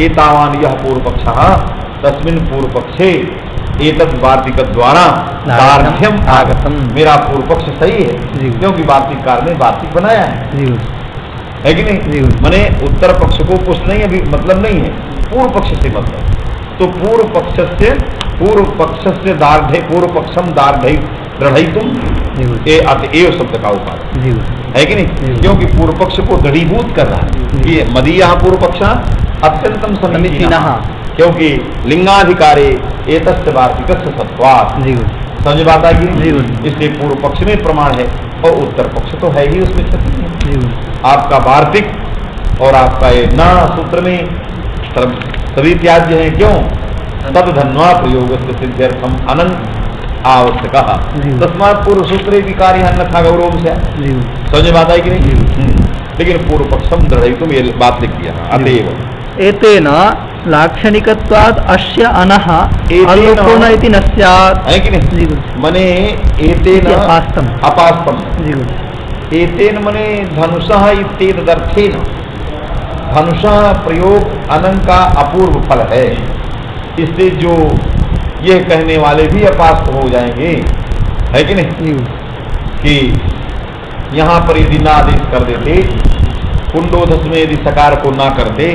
एतावान् यः पूर्वपक्षः तस्मिन् पूर्वपक्षे एतद् वार्तिकद्वारा दार्ढ्यम् आगतम्। मेरा पूर्वपक्ष सही है क्योंकि वार्तिककार ने वार्तिक बनाया है कि नहीं। माने उत्तर पक्ष को कुछ नहीं अभी मतलब नहीं है, पूर्व पक्ष से मतलब। तो पूर्व पक्ष से दार्ढ्य पूर्व पक्षम दृढ़यितुम अतएव शब्द का उपाय है कि नहीं, क्योंकि पूर्व पक्ष को दृढ़ीभूत कर रहा है कि मदीयः पूर्व पक्ष अत्यंतम समीचीनः, क्योंकि लिंगाधिकारे एतस्य वार्तिकस्य सत्वात्। समझ बात आएगी। इसलिए पूर्व पक्ष में प्रमाण है और उत्तर पक्ष तो है ही, उसमें क्षति नहीं। आपका वार्तिक और आपका ये ना सूत्र में सभी त्याज्य है। क्यों? तद धन्वा प्रयोग से सिद्ध्यर्थम अनंत आवश्यक तस्मात् पूर्व सूत्रे विकारी अन्यथा गौरव से। समझ बात आई कि नहीं। लेकिन पूर्व पक्षम दृढ़यितुम ये बात लिख दिया। अतएव एतेन लाक्षणिकत्वात् अस्य अनः अलोकोन इति न स्यात्, है कि नहीं। मने एतेन अपास्तम एतेन मने धनुषः इत्येतदर्थेन धनुषः प्रयोग अनं का अपूर्व फल है। इसलिए जो ये कहने वाले भी अपास्त हो जाएंगे, है कि नहीं, कि यहाँ पर यदि ना आदेश कर देते, कुंडोधस में यदि सकार को ना करते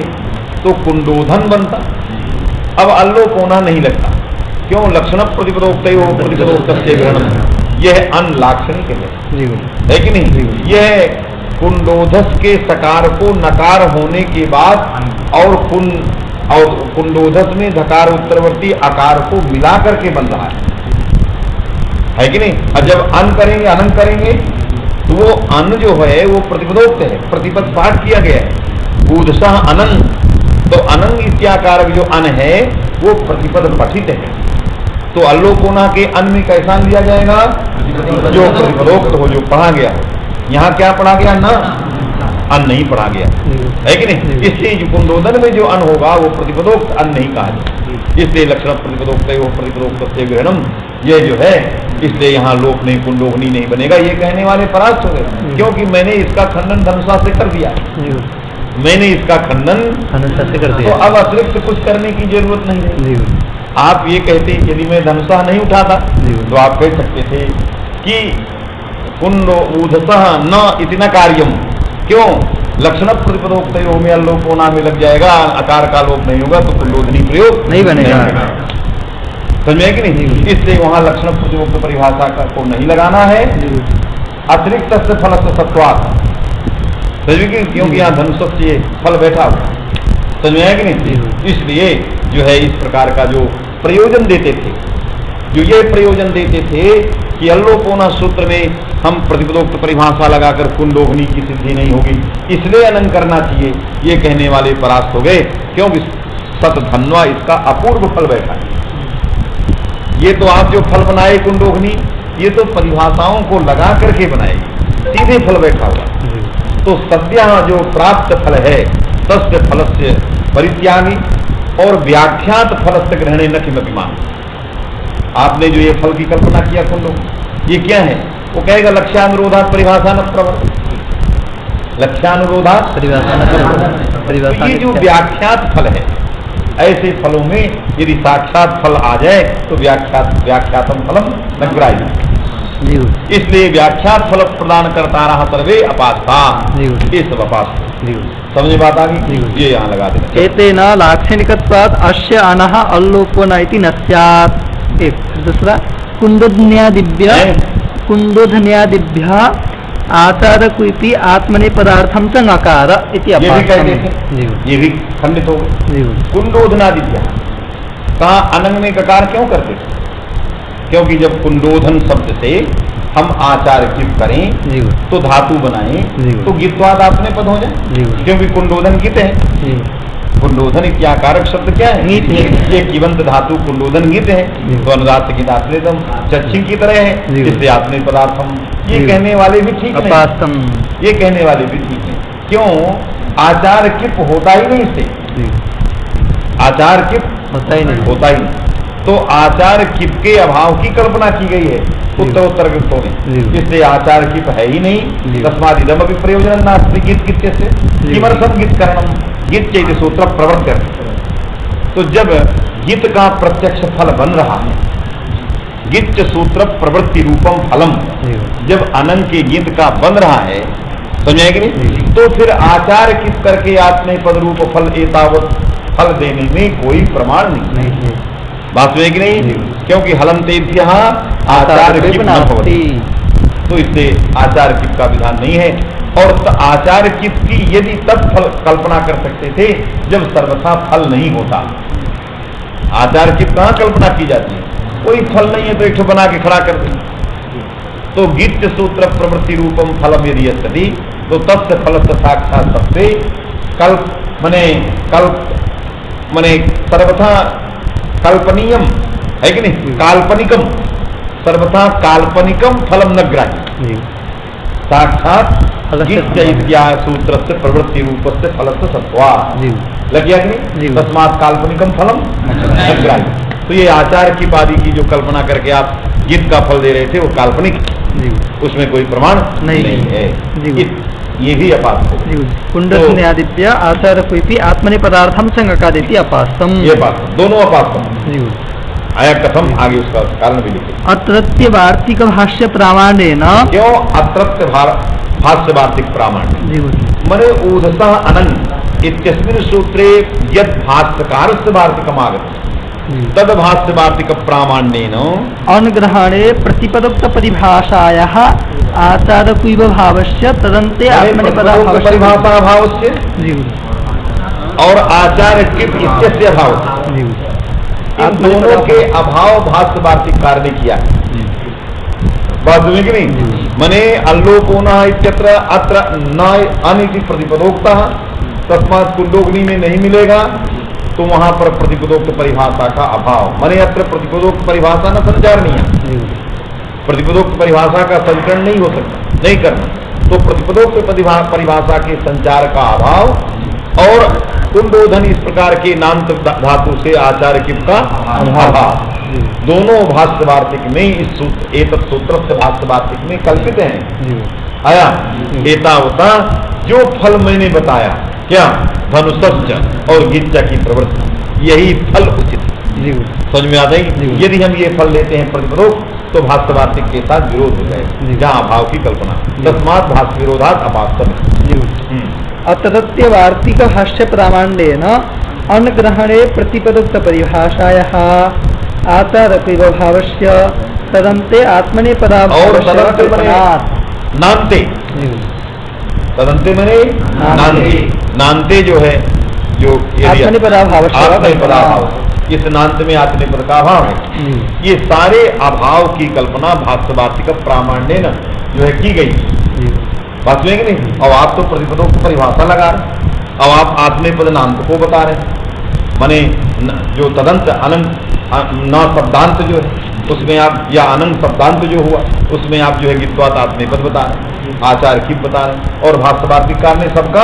तो कुंडोधन बनता। अब अल्लोक होना नहीं लगता। क्यों? लक्षण प्रतिपदोक्त ग्रहण, यह अनलाक्षणिक है कि नहीं। यह कुंडोधस के सकार को नकार होने के बाद और कुंडोधस में धकार उत्तरवर्ती आकार को मिला करके बन रहा है कि नहीं। और जब अन करेंगे अनंग करेंगे तो वो अन जो है वो प्रतिपदोक्त है, प्रतिपद पाठ किया गया है। ऊदसः अनंग, तो अनंग इत्याकारक जो अन है वो प्रतिपद पठित है। तो अल्लोकोना के अन में कैसा लिया जाएगा? जो प्रतिपदोक्त हो, जो पढ़ा गया। यहाँ क्या पढ़ा गया? ना अन नहीं पढ़ा गया, है कि नहीं। इसलिए जो कुंडोदन में जो अन होगा वो प्रतिपदोक्त अन नहीं कहा जाए। इसलिए लक्षण प्रतिपदोक्त प्रतिपदोक्त ग्रहणम ये जो है, इसलिए यहाँ लोक नहीं कुंडोगनी नहीं बनेगा। ये कहने वाले परास्त हो गए, क्योंकि मैंने इसका खंडन धनुषा से कर दिया। मैंने इसका खंडन धनुषा से कर दिया, तो अब अतिरिक्त कुछ करने की जरूरत नहीं है। आप ये कहते यदि मैं धनुषा नहीं उठाता तो आप कह सकते थे कि कुंडो ऊधसः न इतना कार्यम। क्यों? लक्षण प्रतिपदोक्त में अल्लोकोना में लग जाएगा, आकार का लोप नहीं होगा तो कुंडोधनी प्रयोग नहीं बनेगा। समझ में कि नहीं। इसलिए वहां लक्षण प्रतिपदोक्त परिभाषा को नहीं लगाना है। अतिरिक्त फल से सत्वात्, क्योंकि यहाँ धनुष से फल बैठा हुआ। समझ में आया कि नहीं। इसलिए जो है इस प्रकार का जो प्रयोजन देते थे, जो ये प्रयोजन देते थे कि अल्लोकोना सूत्र में हम प्रतिपदोक्त परिभाषा लगाकर कुंडोघनी की सिद्धि नहीं होगी, इसलिए अनंग करना चाहिए, ये कहने वाले परास्त हो गए। क्योंकि सतधन्वा इसका अपूर्व फल बैठा है। ये तो आप जो फल बनाए कुंडोघनी, ये तो परिभाषाओं को लगा करके बनाएगी, सीधे फल बैठा हुआ। तो सद्य जो प्राप्त फल है तस्य फलस्य परित्यागी और व्याख्यात फलस्य ग्रहणे न किमपिमान। आपने जो ये फल की कल्पना किया कुंडो, ये क्या है? वो कहेगा लक्ष्यानुरोधात परिभाषा न प्रवर्त, लक्ष्यानुरोधात परिभाषा न प्रवर्त। तो ये जो व्याख्यात फल है, ऐसे फलों में यदि साक्षात फल आ जाए तो व्याख्यातम फलम न ग्राह्य। इसलिए व्याख्यात फल प्रदान करता रहा सर्वे अपास्ता, ये सब अपास्त। समझे बात आ गई। ये यहाँ लगा देना। एतेन लाक्षणिकत्वात् अस्य अनः अल्लोकोन इति न स्यात्। एक दूसरा कुंडोधन्यादिभ्यः आचारकुइति आत्मने पदार्थम च नकार इति अपास्तम। ये भी खंडित हो गए। कुंडोधनादिभ्यः कहाँ अनंग में ककार क्यों करते थे? क्योंकि जब कुंडोधन शब्द से हम आचार किप करें तो धातु बनाएं तो गित्वाद आपने पद हो जाए, क्योंकि कुंडोधन गित है। कुंडोधन क्या कारक शब्द क्या है? ये किवंत धातु कुंडोधन गित है, तो अनुदात की आत्मेदम चक्षी की तरह है, इसलिए आत्मे पदार्थम। ये कहने वाले भी ठीक नहीं, ये कहने वाले भी ठीक है। क्यों? आचार किप होता ही नहीं इससे, आचार किप होता ही नहीं। तो आचार किप के अभाव की कल्पना की गई है उत्तर ग्रंथों में, इसलिए आचार किप है ही नहीं। तस्मादिदम अभी प्रयोजन नास्ति गीत गित्य से किमर्थम गीत करणम गीत चैत्य सूत्र प्रवर्त्य। तो जब गीत का प्रत्यक्ष फल बन रहा है, गीत सूत्र प्रवृत्ति रूपम फलम, जब अनंग के गीत का बन रहा है, समझे कि नहीं, तो फिर आचार किप करके आत्मे पद रूप फल एतावत फल देने में कोई प्रमाण नहीं। बात है कि नहीं? क्योंकि हलम तेभ्य आचार किप न भवति, तो इससे आचार किप का विधान नहीं है। और आचार किप की यदि तब फल कल्पना कर सकते थे जब सर्वथा फल नहीं होता। आचार किप कहाँ कल्पना की जाती है? कोई फल नहीं है तो एक बना के खड़ा कर दें। तो गीत सूत्र प्रवृत्ति रूपम फलम यदि अस्ति, तो तस्य फलस्य साक्षात सत्ते कल्प मने सर्वथा कल्पनीयम है कि नहीं, काल्पनिकम, सर्वथा काल्पनिकम फलम न ग्राह्य, साक्षात सूत्र से प्रवृत्ति रूप से फल से सत्वा लग गया कि नहीं? तस्मात् काल्पनिकम फलम न ग्राह्य। तो ये आचार की पादी की जो कल्पना करके आप गीत का फल दे रहे थे वो काल्पनिक, उसमें कोई प्रमाण नहीं है, ये भी अपास्त है। कुंडस्यादित्य आचार कोई आत्मनि पदार्थम संग देती अपास्तम, ये बात दोनों अपास्तम आया कथम, आगे उसका कारण भी लिखे। अत्रत्य वार्तिक भाष्य प्रामाण्येन, क्यों अत्रत्य भाष्य वार्तिक प्रामाण्य मने ऊधसः अनंग इत्यस्मिन् सूत्रे यद भाष्यकारस्य वार्तिकम् आगतम् तद भाष्य वार्तिक प्रामाण्येन अनुग्रहणे प्रतिपदोक्त परिभाषायाः आचार कुइव भावस्य तदन्ते आत्मनि पदार्थस्य परिभाषा भावस्य और आचार किप इत्यस्य भाव, इन दोनों के अभाव भाष्य वार्तिक कार्य किया है। बात सुनिए कि नहीं? मने अल्लोकोना इत्यत्र अत्र न अनिति प्रतिपदोक्ता, तस्मात् कुंडोग्नि में नहीं मिलेगा, तो वहां पर प्रतिपदोक्त परिभाषा का अभाव, मने अत्र प्रतिपदोक्त परिभाषा न संचारणीय, प्रतिपदोक्त परिभाषा का संचरण नहीं हो सकता, नहीं करना। तो प्रतिपदोक्त परिभाषा के संचार का अभाव और कुंडोधन इस प्रकार के नाम धातु से आचार किप का अभाव, दोनों भाष्य वार्तिक में इस सूत्र एतत् सूत्र से भाष्य वार्तिक में कल्पित हैं। आया एतावता जो फल मैंने बताया, क्या धनुष्च और गीता की प्रवृत्ति, यही फल उचित समझ में आता है। यदि हम ये फल लेते हैं प्रतिपदोक्त तो भाष्य वार्तिक के साथ विरोध हो जाए, जहाँ अभाव की कल्पना, तस्मात् भाष्य विरोधात् अपास्तम। अतरत्य वार्तिक भाष्य प्रामाण्येन अनुग्रहणे प्रतिपदोक्त परिभाषायाः आचार कुइव भावस्य तदन्ते आत्मने पदार्थस्य नान्ते, तदन्ते मने नान्ते जो है, जो आत्मने पदाभाव, इस नान्त में आत्मने पद का अभाव है। ये सारे अभाव की कल्पना भाष्य वार्तिक प्रामाण्येन जो है की गई, बात सुनेंगे नहीं। और आप तो प्रतिपदों को परिभाषा लगा रहे, अब आप आत्मेपद नान्त को बता रहे, माने जो तदंत अनंत न शब्दांत जो है उसमें आप, या अनंत शब्दांत जो हुआ उसमें आप जो है गित्वात आत्मेपद बता रहे, आचार की बता रहे, और भाष्य वार्तिककार ने सबका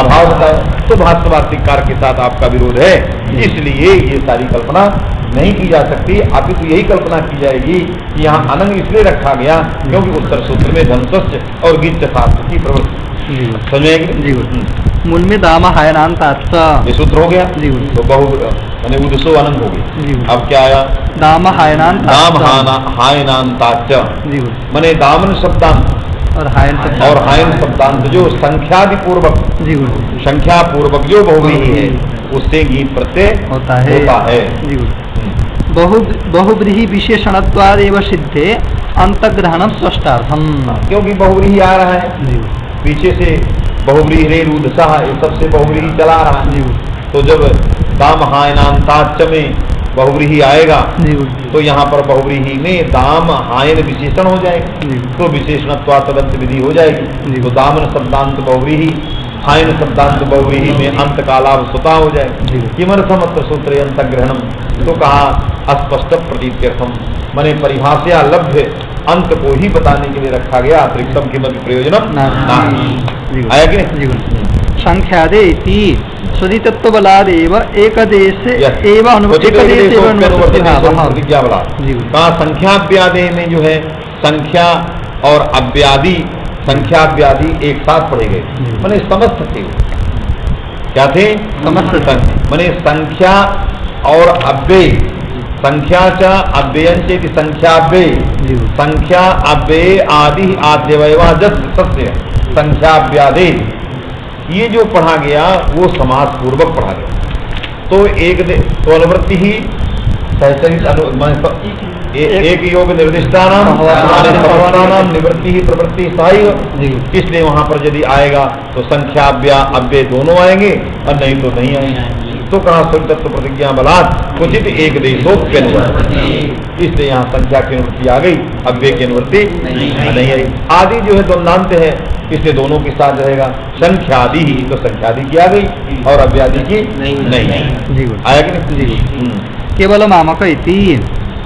अभाव बताया, तो भाष्य वार्तिककार के साथ आपका विरोध है। इसलिए ये सारी कल्पना नहीं की जा सकती, अभी तो यही कल्पना की जाएगी कि यहाँ अनंग इसलिए रखा गया क्योंकि उत्तर सूत्र में धनुष्य और गीत शास्त्र की प्रवृत्ति समझेंगे। मूल में दाम हायनांताच्च ये सूत्र हो गया, तो बहु माने उदसो अनंग हो गया। अब क्या आया? दाम हायनांताच्च माने दामन शब्दांत और हायन शब्दांत जो संख्यादि पूर्वक, संख्या पूर्वक जो बहुव्रीहि है उससे गीत प्रत्यय होता है। बहुव्रीहि विशेषणत्वाद एव सिद्धे अंतग्रहणम स्पष्टार्थम, क्योंकि बहुव्रीहि आ रहा है पीछे से, बहुव्रीहि रे रूदसा, ये सबसे बहुव्रीहि चला रहा है। तो जब दाम हायनांताच्च में बहुव्रीहि आएगा जी गुरुजी। तो यहाँ पर बहुव्रीहि में दाम हायन विशेषण हो जाएगा, तो विशेषणत्वा तदंत विधि हो जाएगी। तो दामन शब्दांत बहुव्रीहि, हायन शब्दांत बहुव्रीहि में अंत कालाव सुता हो जाएगा। किमर्थम अत्र सूत्र अंतग्रहणम, तो कहा अस्पष्ट प्रतीत्यर्थम, माने परिभाषा लभ्य अंत को ही बताने के लिए रखा गया, अतिरिक्तम किमपि प्रयोजनम नहीं। आया कि नहीं? संख्यादे इति स्वदितत्व बलादेव एकदेश एव प्रतिज्ञा बला। कहा संख्याव्यादे में जो है संख्या और अव्यादि, संख्याव्यादि एक साथ पढ़े गए, माने समस्त थे। क्या थे? समस्त। माने संख्या और अव्यय, संख्या च अव्ययंचेति संख्याव्यय, संख्या अव्यय आदि आद्यवयवा सत्य संख्याव्यादे, ये जो पढ़ा गया वो समास पूर्वक पढ़ा गया। तो एक तो अनुवृत्ति ही एक योग निर्दिष्टानाम निवृत्ति ही प्रवृत्ति सहाय, इसलिए वहां पर यदि आएगा तो संख्या अव्यय दोनों आएंगे और नहीं तो नहीं आएंगे। तो कहा तत्व प्रतिज्ञा बलात् उचित एक देशोक्ति अनुवृत्ति, इसलिए यहाँ संख्या की अनुवृत्ति आ गई, अव्यय की अनुवृत्ति नहीं आई। आदि जो है द्वंद्वांत है, इसलिए दोनों के साथ रहेगा। संख्यादि ही तो संख्यादि की आ गई और अव्यादि की नहीं आई। आया कि नहीं? केवल मामक इति,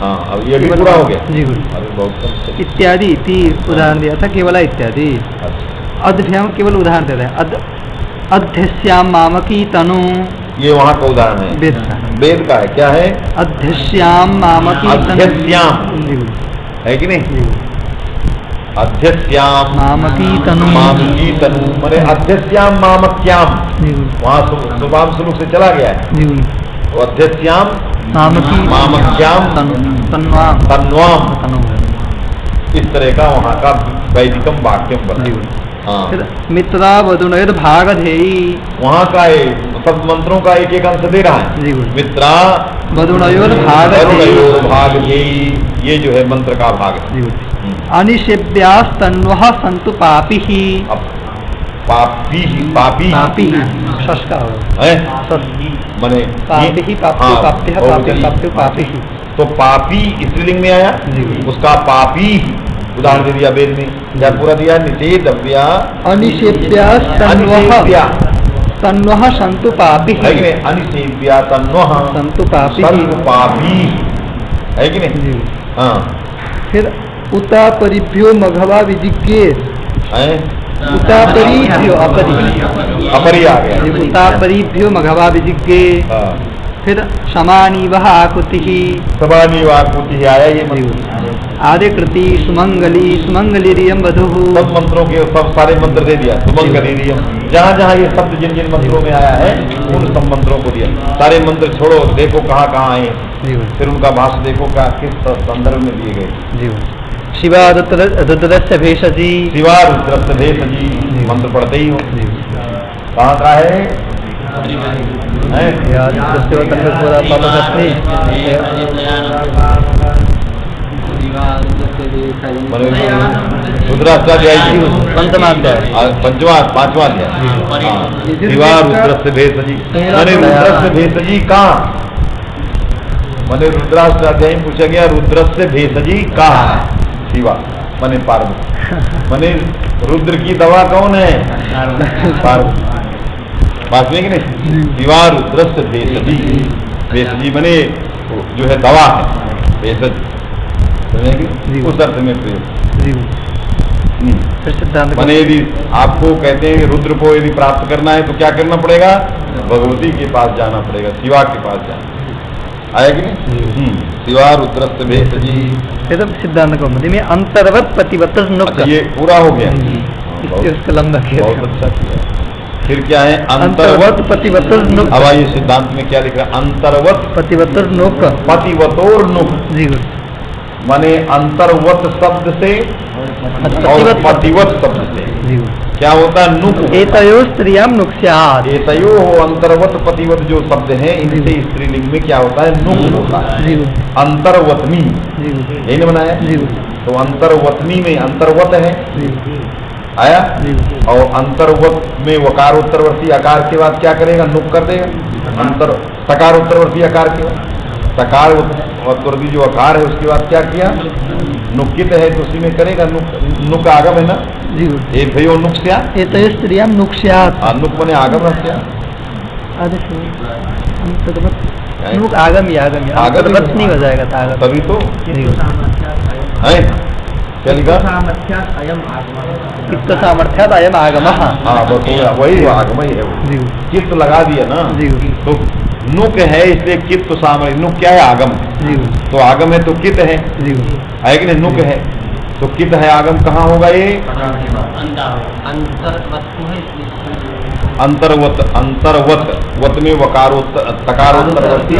हाँ अब ये भी पूरा हो गया। जी गुरु। इत्यादि इति उदाहरण दिया था, केवल इत्यादि। अध्यम केवल उदाहरण देता है, अध्यस्याम मामकी तनु, ये वहाँ का उदाहरण है, वेद का। वेद का है। क्या है? अध्यस्याम मामकी तनु, है कि नहीं? अध्यस्याम मामकी तनु, मामकी तनु माने अध्यस्याम मामक्याम, वहाँ शुभाम शुरू से चला गया है। तो अध्यस्याम मामक्याम तन्वाम तन्वाम, इस तरह का वहाँ का वैदिकम वाक्यम बना। हाँ। मित्रा वधुनयद भागधेयी, वहाँ का सब मंत्रों का एक एक अंश दे रहा है। मित्रा वधुनयोर भागधेयी, ये जो है मंत्र का भाग है। अनिषेव्यास तन्वः सन्तु पापी ही, पापी पापी पापी संस्कार है माने पापी ही, पापी पापी पापी पापी पापी ही, तो पापी स्त्रीलिंग में आया, उसका पापी उदाहरण दे दिया वेद में। क्या पूरा दिया? निषेधव्या अनिषेव्यास तन्वः सन्तु पापी ही, अनिषेव्या तन्वः सन्तु पापी है कि नहीं? हाँ। फिर उता परिभ्यो मघवा विजिज्ञे, उता परिभ्यो अपरी आ गया, उता परिभ्यो मघवा विजिज्ञे। फिर समानी वह आकृति ही, समानी वह आकृति आया। ये आदि कृति सुमंगली सुमंगलीरियम वधु, सब मंत्रों के सब सारे मंत्र दे दिया। सुमंगलीरियम, जहाँ जहाँ ये शब्द जिन जिन मंत्रों में आया है उन सब मंत्रों को दिया। सारे मंत्र छोड़ो, देखो कहाँ कहाँ आए, फिर उनका भाष्य देखो क्या किस संदर्भ में दिए गए। शिवा रुद्रस्य भेषजी, शिवा रुद्रस्य भेषजी मंत्र पढ़ते ही हो। कहाँ का है? रुद्राष्टाध्याय पंचवा पांचवा अध्याय। शिवा रुद्रस्य भेषजी माने रुद्रस्य भेषजी कहाँ? माने रुद्राष्टाध्याय में पूछा गया रुद्रस्य भेषजी कहाँ है? शिवा माने पार्वती, माने रुद्र की दवा कौन है? पार्वती। बात नहीं कि नहीं? शिवा रुद्रस्य भेषजी, भेषजी माने जो है दवा है, भेषज उस अर्थ में प्रयोग। माने यदि आपको कहते हैं कि रुद्र को यदि प्राप्त करना है तो क्या करना पड़ेगा? भगवती के पास जाना पड़ेगा, शिवा के पास जाना। आया कि नहीं? शिवा रुद्रस्य भेषजी, सिद्धांत कौमुदी में अंतर्वत प्रतिवत। अच्छा ये पूरा हो गया, लंबा किया, बहुत अच्छा किया। फिर क्या है? अंतर्वत प्रतिवत। अब ये सिद्धांत में क्या लिख रहा है? अंतर्वत प्रतिवतर नुक, पतिवतोर नुक, माने अंतर्वत शब्द से और पतिवत शब्द से क्या होता है? नुक। एतयो स्त्रियाम नुक्स्यात्, एतयो अंतर्वत पतिवत जो शब्द है इनसे स्त्रीलिंग में क्या होता है? नुक होता है। अंतर्वतनी यही ने बनाया। तो अंतर्वतनी में अंतर्वत है आया, और अंतर्वत में वकार उत्तरवर्ती आकार के बाद क्या करेगा? नुक कर देगा। अंतर सकार उत्तरवर्ती आकार के बाद तकार उत्तरदी जो अकार है उसके बाद क्या किया, नुकित है तो उसी में करेगा, नुक आगम है ना जी। ए भयो नुक्स्या, एतयो स्त्रियां नुक्स्यात्, नुक बने आगम रस्या, नुक आगम ही आगम नहीं हो जाएगा था आगम, तभी तो है क्या लिखा, कित्त सामर्थ्यात् अयम आगम। हाँ बस हो गया, वही आगम ही है वो, कित्त लगा दिया ना तो नुक है इसलिए कित्त सामर्थ्य, नुक क्या है आगम, तो आगम है तो कित है कि नहीं, नुक है तो कित है, आगम कहाँ होगा ये, अंतर्वत, अंतर्वत वत में वकारोत्तर तकारोत्तरवर्ती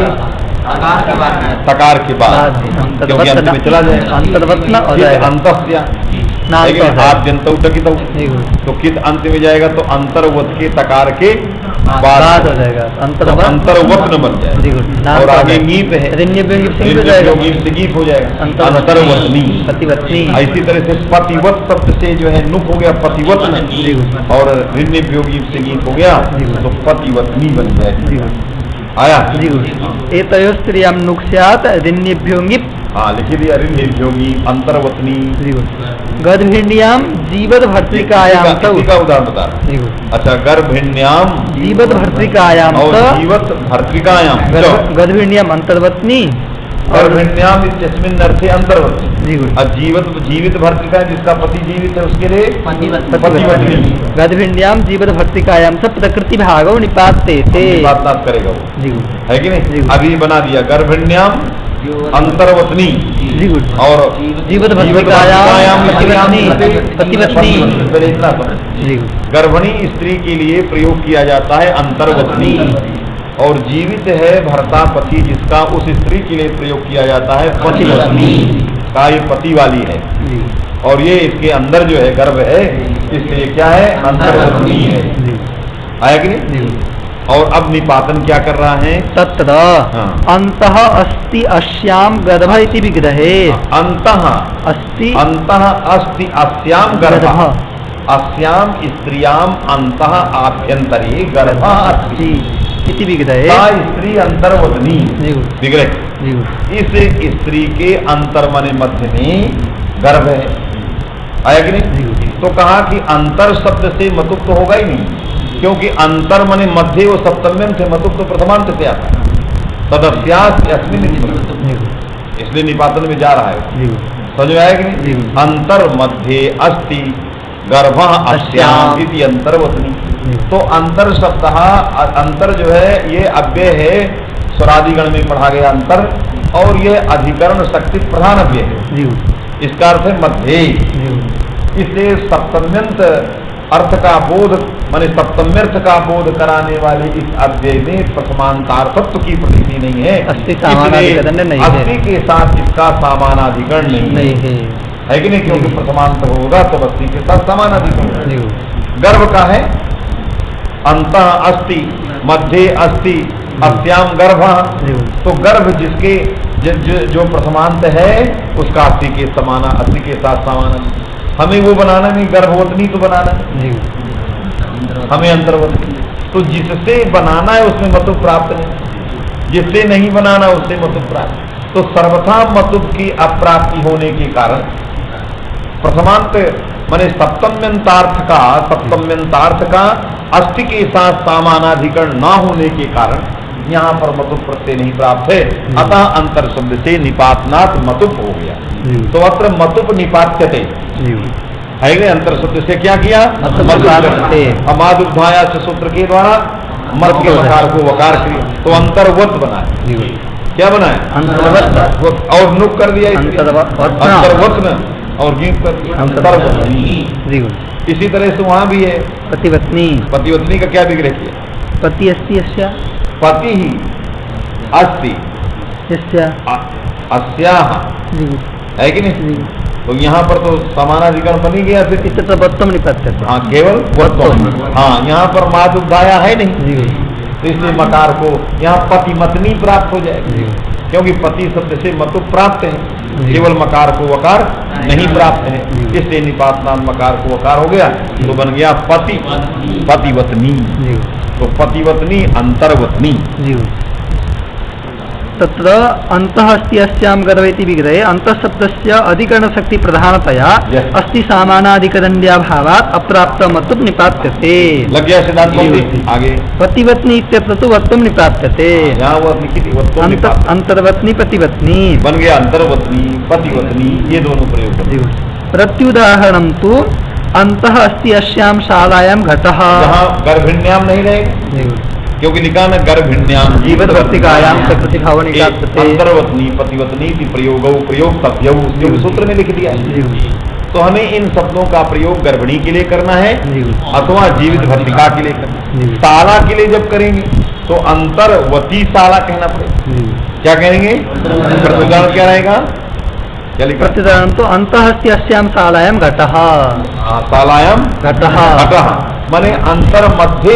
तकार के बाद क्योंकि अंत में चला जाएगा, अंतर्वत न हो जाएगा, अंतस्या आद्यंत उटकित, तो कित अंत में जाएगा तो अंतर्वत के तकार के बाद हो जाएगा, अंतर्वत न बन जाएगा, और आगे मीप है मीप से गीप हो जाएगा अंतर्वतनी पतिवतनी। इसी तरह से पतिवत शब्द से जो है नुक हो गया पतिवत न, और ऋण्यभ्योगी से गीप हो गया तो पतिवतनी बन जाएगा, आया एतयो स्त्रियां नुक्स्यात् ऋण्यभ्योगी, हाँ लिखी दिया, ऋण्यभ्योगी अंतर्वतनी, गर्भिण्याम जीवत भर्तृकायाम का उदाहरण बता, अच्छा गर्भिण्याम जीवत भर्तृकायाम और जीवत भर्तृकायाम, गर्भिण्याम अंतर्वतनी गर्भिण्याम इत्यस्मिन् अर्थे अंतर्वतनी, और जीवित भर्तृका जिसका पति जीवित है उसके लिए पतिवतनी, गर्भिण्याम जीवत भर्तृकायाम से प्रकृति भागो निपाते थे, निपात करेगा वो है कि नहीं, अभी बना दिया गर्भिण्याम अंतर्वतनी और जीवत भर्तृकायाम पतिवतनी, गर्भिणी स्त्री के लिए प्रयोग किया जाता है अंतर्वतनी, और जीवित है भर्ता पति जिसका उस स्त्री के लिए प्रयोग किया जाता है पतिवतनी, का ये पति वाली है, और ये इसके अंदर जो है गर्भ है इसलिए क्या है अंतर्वतनी है, आया कि नहीं। और अब निपातन क्या कर रहा है, तत्र अंतः अस्ति अस्याम गर्भ इति विग्रहे, अंतः अस्ति अस्याम गर्भ, अस्याम स्त्रियाम अंतः आभ्यंतरे गर्भ अस्ति इति विग्रहे, स्त्री अंतर्वतनी विग्रह, इस स्त्री के अंतर मने मध्य में गर्भ है, आया कि नहीं। तो कहा कि अंतर शब्द से मतुप तो होगा ही नहीं, क्योंकि अंतर मने मध्य वो सप्तम्यम थे, मतुप तो प्रथमांत से आता है, तदस्यात् अस्मिन्, इसलिए निपातन में जा रहा है, समझ में आया कि नहीं। अंतर मध्य अस्ति गर्भ अस्याम इति अंतर्वतनी, तो अंतर शब्द अंतर जो है ये अव्यय है, स्वरादिगण में पढ़ा गया अंतर, और ये अधिकरण शक्ति प्रधान अव्यय है, इसका अर्थ है मध्य, इसलिए सप्तम्यंत अर्थ का बोध माने सप्तम्यर्थ का बोध कराने वाले इस अव्यय में प्रथमांतार्थत्व की प्रतीति नहीं है, अस्थि के साथ इसका समानाधिकरण नहीं है कि नहीं, क्योंकि प्रथमांत होगा तो अस्थि के साथ समानाधिकरण। गर्भ का है अंत अस्ति मध्य अस्ति अस्याम गर्भ, तो गर्भ जिसके जो प्रथमांत है उसका अस्थि के साथ समान, हमें वो बनाना नहीं, गर्भवतनी तो बनाना हमें अंतर्वतनी, तो जिससे बनाना है उसमें मतुब प्राप्त नहीं, जिससे नहीं बनाना उससे मतुब प्राप्त, तो सर्वथा मतुब की अप्राप्ति होने के कारण प्रथमांत माने सप्तम्यंतार्थ का अस्थि के साथ समानाधिकरण न होने के कारण यहाँ पर मतुब प्रत्यय नहीं प्राप्त है, अतः अंतर शब्द से निपातनात् मतुब हो गया, तो अत्र मतुब निपात्यते है, अंतर शब्द से क्या किया, अमादुर्धाया सूत्र के द्वारा मत के वकार को वकार किया, तो अंतर्वत बना, क्या बनाया अंतर्वत, और नुक कर दिया अंतर्वत न, और गीत कर दिया अंतर्वतनी। इसी तरह से वहां भी है पतिवतनी, पतिवतनी का क्या विग्रह किया, पति अस्ति अस्या, पति ही अस्ति अस्याह है कि नहीं, तो यहाँ पर तो समानाधिकरण बनी गया, फिर वत्तम निपत्य, हाँ केवल वत्तम, हाँ यहाँ पर मादुदाया है नहीं, तो इसलिए मकार को यहाँ पतिमतनी प्राप्त हो जाएगी, क्योंकि पति शब्द से मतु प्राप्त है, केवल मकार को वकार नहीं प्राप्त है, इसलिए निपातनाम मकार को वकार हो गया, तो बन गया पति पतिवतनी, तो पतिवतनी अंतर्वतनी। तत्र अन्तः अस्ति अस्यां गर्भे इति विग्रहे अन्तः शब्दस्य अधिकरणशक्ति प्रधानतया अस्ति सामानाधिकरण्याभावात् अप्राप्तमत्वं निपात्यते। लग गया सिद्धांत कौन आगे? पतिवत्नी इत्यत्र तु वत्वं निपात्यते। यहाँ वो लिखी वत्वं निपात्यते। अंतर्वत्नी पतिवत्नी बन गया अंतर्वत्नी पतिवत्नी, ये दोनों प्रयोग। प्रत्युदाहरणं तु अन्तः अस्ति अस्यां शालायां घटः। जहाँ गर्भिण्याम नहीं रहेगा क्योंकि लिखा ना गर्भिण्याम जीवित वर्तिकायां प्रतिभावनी अंतर्वत्नी पतिवत्नी की प्रयोग तव्यऊ सूत्र में लिख दिया है। तो हमें इन शब्दों का प्रयोग गर्भिणी के लिए करना है अथवा जीवित भर्तिका के लिए करना है। शाला के लिए जब करेंगे तो अंतर्वती शाला कहना पड़ेगा। क्या कहेंगे? प्रत्युदाहरण क्या रहेगा? प्रत्युदाहरण तो अन्तः अस्ति अस्यां शालायां घटः। शालायां घटः माने अंतर मध्य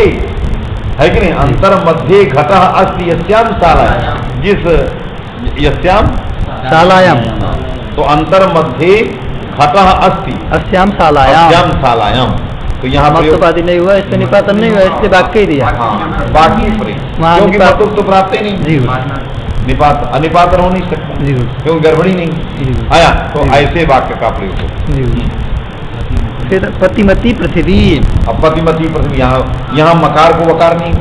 है कि नहीं? अंतर मध्य घटः अस्ति यस्यां शालायां, जिस यस्यां शालायां, तो अंतर मध्य घटः अस्ति अस्यां शालायां। तो यहाँ मतुपादि नहीं हुआ, इससे निपातन नहीं हुआ, इसलिए वाक्य ही दिया। बाकी क्योंकि मतुप तो प्राप्त ही नहीं, अनिपातन हो नहीं सकता क्योंकि गर्भणी नहीं आया। तो ऐसे वाक्य का प्रयोग। फिर पतिमती पृथ्वी। अब पतिमती पृथ्वी, यहाँ मकार को वकार नहीं।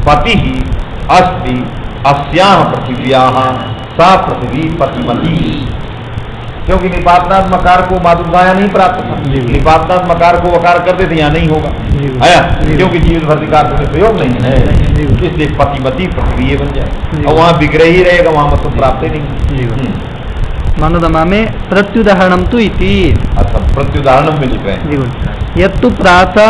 पति ही अस्ति अस्याः पृथिव्याः सा पृथ्वी पतिमती, क्योंकि निपातनाथ मकार को मातृभाया नहीं प्राप्त था। निपातनाथ मकार को वकार कर देते यहाँ नहीं होगा आया, क्योंकि जीवित भर्तिकार में प्रयोग नहीं है, इसलिए पतिमती पृथ्वी बन जाए। और वहाँ विग्रह ही रहेगा, वहाँ मतलब प्राप्त ही नहीं। मनोदमा में प्रत्युदाहरणम तु इति। अच्छा, प्रत्युदाहरणम में लिख रहे हैं यत्तु प्रातः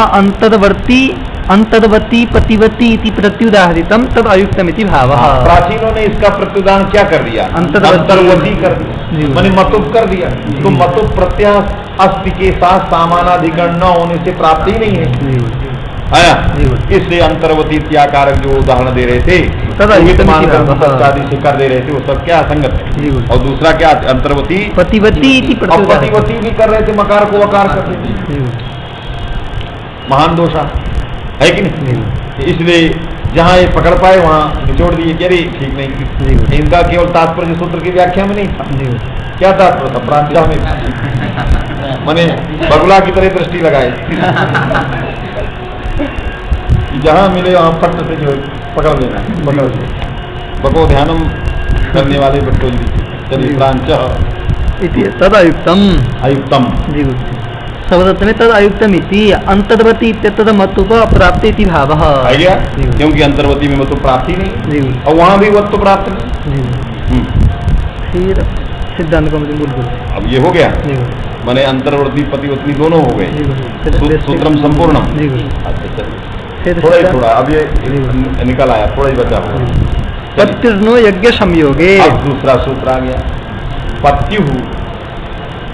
अंतर्वती पतिवती इति प्रत्युदाहरितम तद अयुक्तमिति भावः। प्राचीनों ने इसका प्रत्युदाहरण क्या कर दिया? अंतर्वती कर दिया, माने मतुप कर दिया। तो मतुप प्रत्यय अस्ति के साथ सामानाधिकरण न होने से प्राप्त ही नहीं है आया। इसलिए अंतर्वती त्याकारक जो उदाहरण दे रहे थे आदि से कर दे रहे थे, वो सब क्या असंगत है। और दूसरा क्या? अंतर्वती पतिवती पतिवती भी कर रहे थे, मकार को वकार कर देते, महान दोषा है कि नहीं? इसलिए जहाँ ये पकड़ पाए वहाँ निचोड़ दिए कि अरे ठीक नहीं। इनका केवल तात्पर्य सूत्र की व्याख्या में नहीं था। क्या तात्पर्य था? प्रांतिका में माने बगुला की तरह दृष्टि लगाए, जहाँ मिले वहाँ फट से जो पकड़ लेना, पकड़ ले बको ध्यानम करने वाले बच्चों चलिए प्रांच तद अयुक्तम शब्द में तद अयुक्तम इति अंतर्वती इत्यतद मतुप प्राप्ति इति भावः। आ गया, क्योंकि अंतर्वती में मतुप प्राप्ति नहीं और वहाँ भी वत्व प्राप्त नहीं। फिर सिद्धांत को बिल्कुल अब ये हो गया, माने अंतर्वर्ती पतिवत्नी दोनों हो गए, सूत्रम संपूर्णम। थोड़ा अब ये निकल आया, थोड़ा ही बचा हुआ। पत्युर्नो यज्ञ संयोगे। अब दूसरा सूत्र आ गया, पत्यु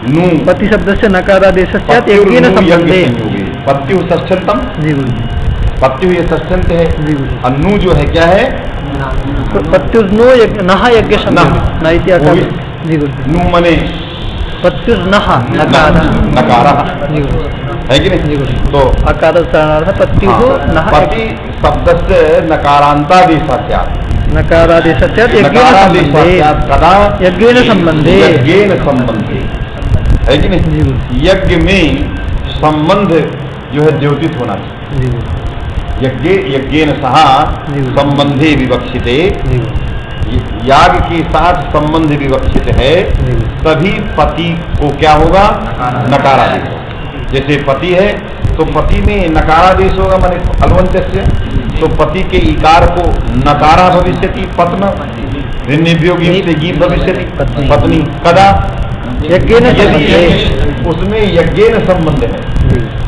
नु पति शब्द से नकारादेश यज्ञ न संबंधे। पत्यु षष्ठ्यंतम, पत्यु ये षष्ठ्यंत है, और नु जो है क्या है? पत्युर्नो नह यज्ञ नु मने पत्युर्नः नकारा है कि नहीं? तो अकार पत्यु पति शब्द से नकारांतादेशात् नकारादेशात् कदा यज्ञेन संबंधे है कि नहीं? यज्ञ में संबंध जो है द्योतित होना चाहिए। यज्ञेन सहा संबंधे विवक्षिते, याग के साथ संबंध विवक्षित है, तभी पति को क्या होगा? नकारादेश। जैसे पति है तो पति में नकारादेश होगा, माने अलवंत्य, तो पति के इकार को नकारा भविष्यति पत्न, ऋण्यभ्योगी भविष्यति पत्नी। कदा? यज्ञेन उसमें यज्ञेन संबंध है,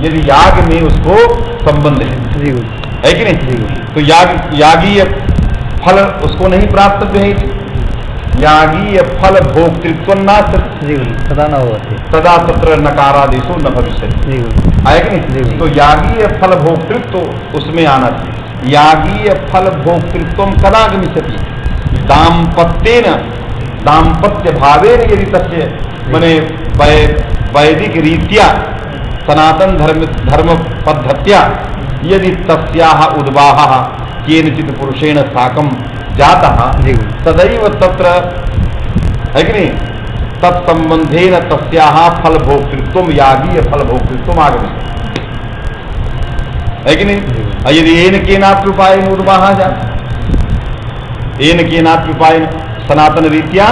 यदि याग में उसको संबंध है कि नहीं? तो यागीय फल उसको नहीं प्राप्त है, यागीय फल भोक्तृत्व तदा तत्र नकारादेशो न भविष्यति, आया कि नहीं? तो यागीय फल भोक्तृत्व उसमें आना चाहिए। यागीय फल भोक्तृत्व कदा गमिष्यति? दाम्पत्येन, दाम्पत्य भावेन यदि तस्य माने वैदिक रीत्या सनातन धर्म पद्धत्या यदि तस्याः उद्वाहः केनचित् पुरुषेण साकं जातः सदैव तत्र है कि नहीं तत्संबंधेन तस्याः फलभोक्तृत्वं यागीय फलभोक्तृत्वम आगमे है कि नहीं। यदि येन केनाप्युपायेन उद्वाहः जातः येन केनाप्युपायेन सनातन रीत्या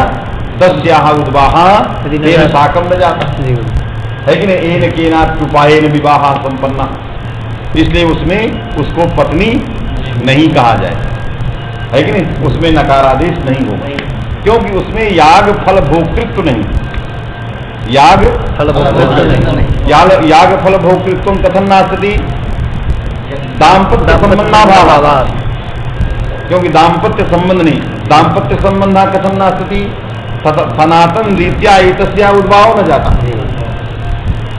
तस्याः उद्वाहः तेन साकं न जातः है कि नहीं। येन केनाप्युपायेन विवाहः संपन्ना, इसलिए उसमें उसको पत्नी नहीं कहा जाए है कि नहीं। उसमें नकारादेश नहीं होगा क्योंकि उसमें याग फल भोक्तृत्व नहीं, याग फल याग फल भोक्तृत्व कथन नास्ति दाम्पत्य संबंधाभावात्, क्योंकि दाम्पत्य संबंध नहीं, दाम्पत्य संबंध कथन नास्ति सनातन रीत्या एतस्या उद्भाव न जाता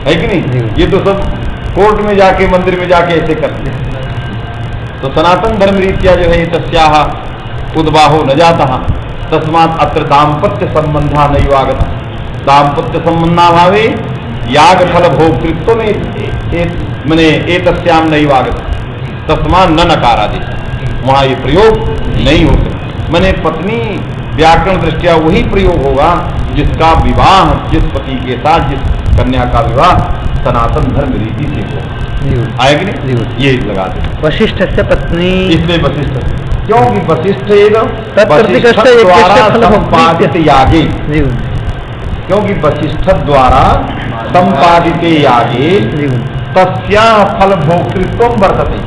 है कि नहीं। ये तो सब कोर्ट में जाके मंदिर में जाके ऐसे करते हैं। तो सनातन धर्म रीत्या जो है तस्याः उद्बाहो न जाता तस्मात् अत्र दाम्पत्य संबंधा नैव आगता, दाम्पत्य संबंधाभावे याग फल भोक्तृत्व में मने एतस्याम नैव आगता तस्मात् न नकारादेश, वहां ये प्रयोग नहीं होते। मैंने पत्नी व्याकरण दृष्टिया वही प्रयोग होगा जिसका विवाह जिस पति के साथ जिस कन्या का विवाह सनातन धर्म रीति से होगा, आएगी नहीं ये लगा दे वशिष्ठ से पत्नी, इसलिए वशिष्ठ क्योंकि वशिष्ठ द्वारा संपादित यागे, क्योंकि वशिष्ठ द्वारा संपादित यागे तस्या फल भोक्तृत्व वर्तते।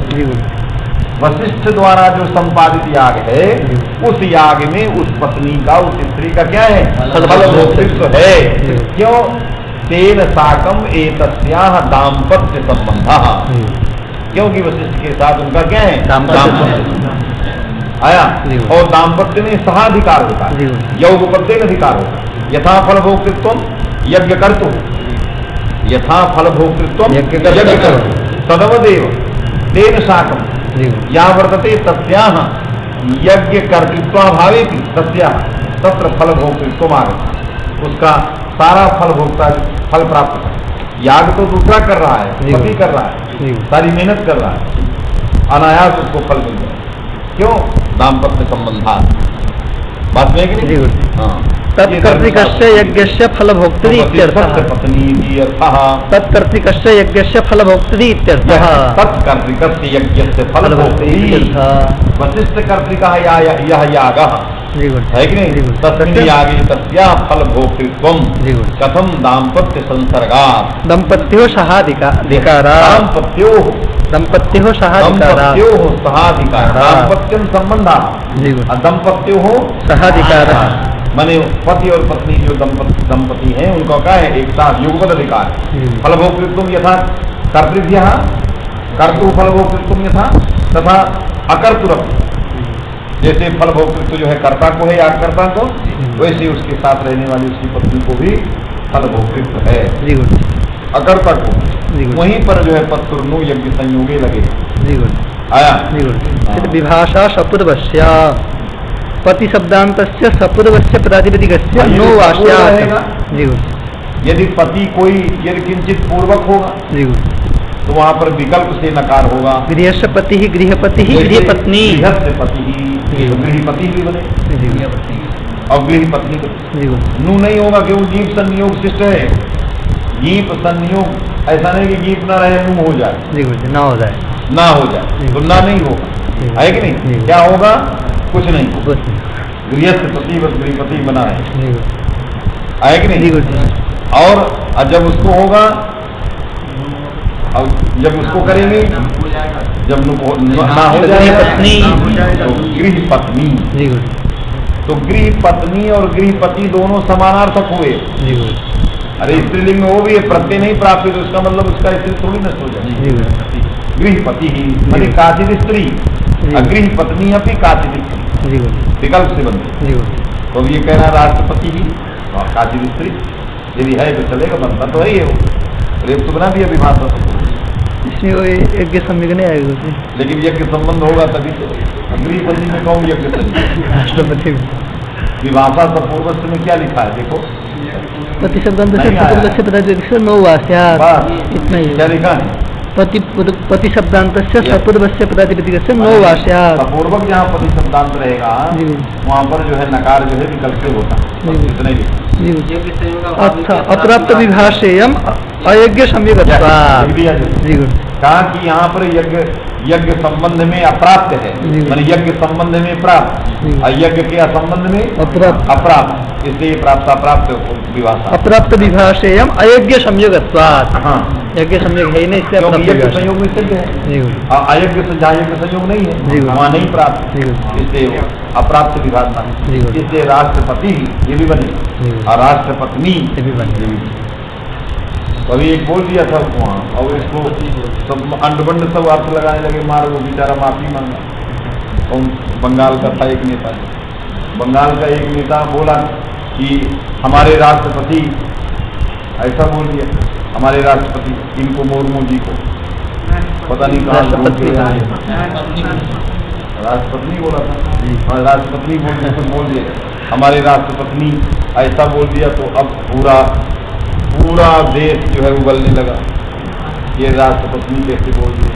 वशिष्ठ द्वारा जो संपादित याग है उस याग में उस पत्नी का उस स्त्री का क्या है फल भोक्तृत्व है। क्यों तेन साकम एतस्याः दाम्पत्य संबंधः, क्योंकि वशिष्ठ के साथ उनका क्या है दाम्पत्य आया, और दाम्पत्य में सहाधिकार होता है, यौगपत्य अधिकार होता है। यथा फल भोक्तृत्व यज्ञ कर्तु, यथा फल भोक्तृत्व यज्ञ कर्तु तदवदेव तेन साकम या वर्तते तस्याः यज्ञ कर्तृत्वाभावे तस्याः तत्र फल भोक्तृत्व आगता, उसका सारा फल भोक्ता फल प्राप्त है। याग तो दूसरा कर रहा है, पति कर रहा है, सारी मेहनत कर रहा है, अनायास उसको फल मिल जाए। क्यों दाम्पत्य संबंधा बात में कि नहीं। हाँ तत्कर्तृकस्य यज्ञस्य फलभोक्तृ इत्यर्थः, पत्नी इत्यर्थः तत्कर्तृकस्य यज्ञस्य फलभोक्तृ इत्यर्थः, तत्कर्तृकस्य यज्ञस्य फलभोक्तृ वशिष्ठ कर्तृकः यह यागः है कि नहीं। तस्मिन् यागे तस्या फल भोक्तृत्वं कथम दाम्पत्य संसर्गात्, दंपत्योः सहाधिकारात्, दंपत्योः सहाधिकारात्, दाम्पत्यं संबंधः दंपत्योः सहाधिकारः, माने पति और पत्नी जो दंपति हैं उनका क्या है एक साथ युगपद अधिकार। फल भोक्तृत्व यथा कर्तृभ्यः कर्तु फल भोक्तृत्व यथा तथा अकर्तृत्व, जैसे फल भोक्तृत्व जो है कर्ता को है यागकर्ता को, वैसे उसके साथ रहने वाली उसकी पत्नी को भी फल भोक्तृत्व है अकर्ता को। वहीं पर जो है पत्तुर्नु यज्ञ संयोगे लगे आया। विभाषा सपूर्वस्य पति शब्दांतस्य सपूर्वस्य प्रातिपदिकस्य नो वास्यात्, यदि पति कोई यदि किंचित पूर्वक होगा तो वहां पर विकल्प से नकार होगा। गृहस्य पति ही गृहपति ही गृहपत्नी, गृहस्य पति ही गृहपति भी बने और गृहपत्नी नू नहीं होगा क्यों गीप संयोग शिष्ट है। गीप संयोग ऐसा नहीं कि गीप ना रहे नू हो जाए, ना हो जाए, ना हो जाए तो ना नहीं होगा है कि नहीं। क्या होगा कुछ नहीं, गृहस्थ पति व गृहपति बना है आए कि नहीं। और जब उसको होगा अब जब उसको करेंगे जब ना हो जाए पत्नी तो गृह पत्नी, तो गृह पत्नी और गृहपति दोनों समानार्थक हुए। अरे स्त्रीलिंग में वो भी प्रत्यय नहीं प्राप्त तो इसका मतलब उसका स्त्री थोड़ी नष्ट हो जाए। गृहपति ही मानी काचित स्त्री, गृह पत्नी अपनी काचित स्त्री विकल्प से बनती। तो ये कह रहा राष्ट्रपति ही और काचित स्त्री यदि है तो चलेगा, बनता तो है वो रेप तो बना दिया विभाषा से, इसमें वो यज्ञ सम्यक नहीं आएगा उसमें, लेकिन यज्ञ संबंध होगा तभी तो। गृहपति में कहूँ यज्ञ राष्ट्रपति विभाषा पूर्वस्थ में क्या लिखा है देखो, पति शब्द नो वास्यात्, इतना ही क्या लिखा है पति शब्दांतस्य सपूर्वस्य प्रातिपदिकस्य नो वास्यात्। सपूर्वक जहाँ पति शब्दांत रहेगा वहाँ पर जो है नकार जो है विकल्प से होता है, इतना ही। अच्छा, अप्राप्त विभाषेयम अयज्ञ संयोगत्वात्। कहा कि यहाँ पर यज्ञ संबंध में अप्राप्त है, मान यज्ञ संबंध में प्राप्त, अयज्ञ के असंबंध में अप्राप्त, इसलिए प्राप्त अप्राप्त विभाषा। अप्राप्त विभाषेयम अयज्ञ संयोगत्वात्। हाँ, यज्ञ संयोग है ही नहीं, इसलिए यज्ञ संयोग में सिद्ध है, अयज्ञ से जहाँ यज्ञ संयोग नहीं है वहाँ नहीं प्राप्त, इसलिए अप्राप्त विभाषा। इसलिए राष्ट्रपति ये भी बने और राष्ट्रपत्नी ये भी बने। अभी एक बोल दिया था वहाँ, और इसको सब अंडबंड सब अर्थ लगाने लगे, मार वो बेचारा माफी मांगा। और बंगाल का था एक नेता, बंगाल का एक नेता बोला कि हमारे राष्ट्रपति, ऐसा बोल दिया हमारे राष्ट्रपति, इनको मुर्मू जी को पता नहीं कहाँ राष्ट्रपति बोला था, राष्ट्रपति बोल दिया हमारे राष्ट्रपति, ऐसा बोल दिया। तो अब पूरा देश जो है उबलने लगा, ये राष्ट्रपति कैसे बोल दिए,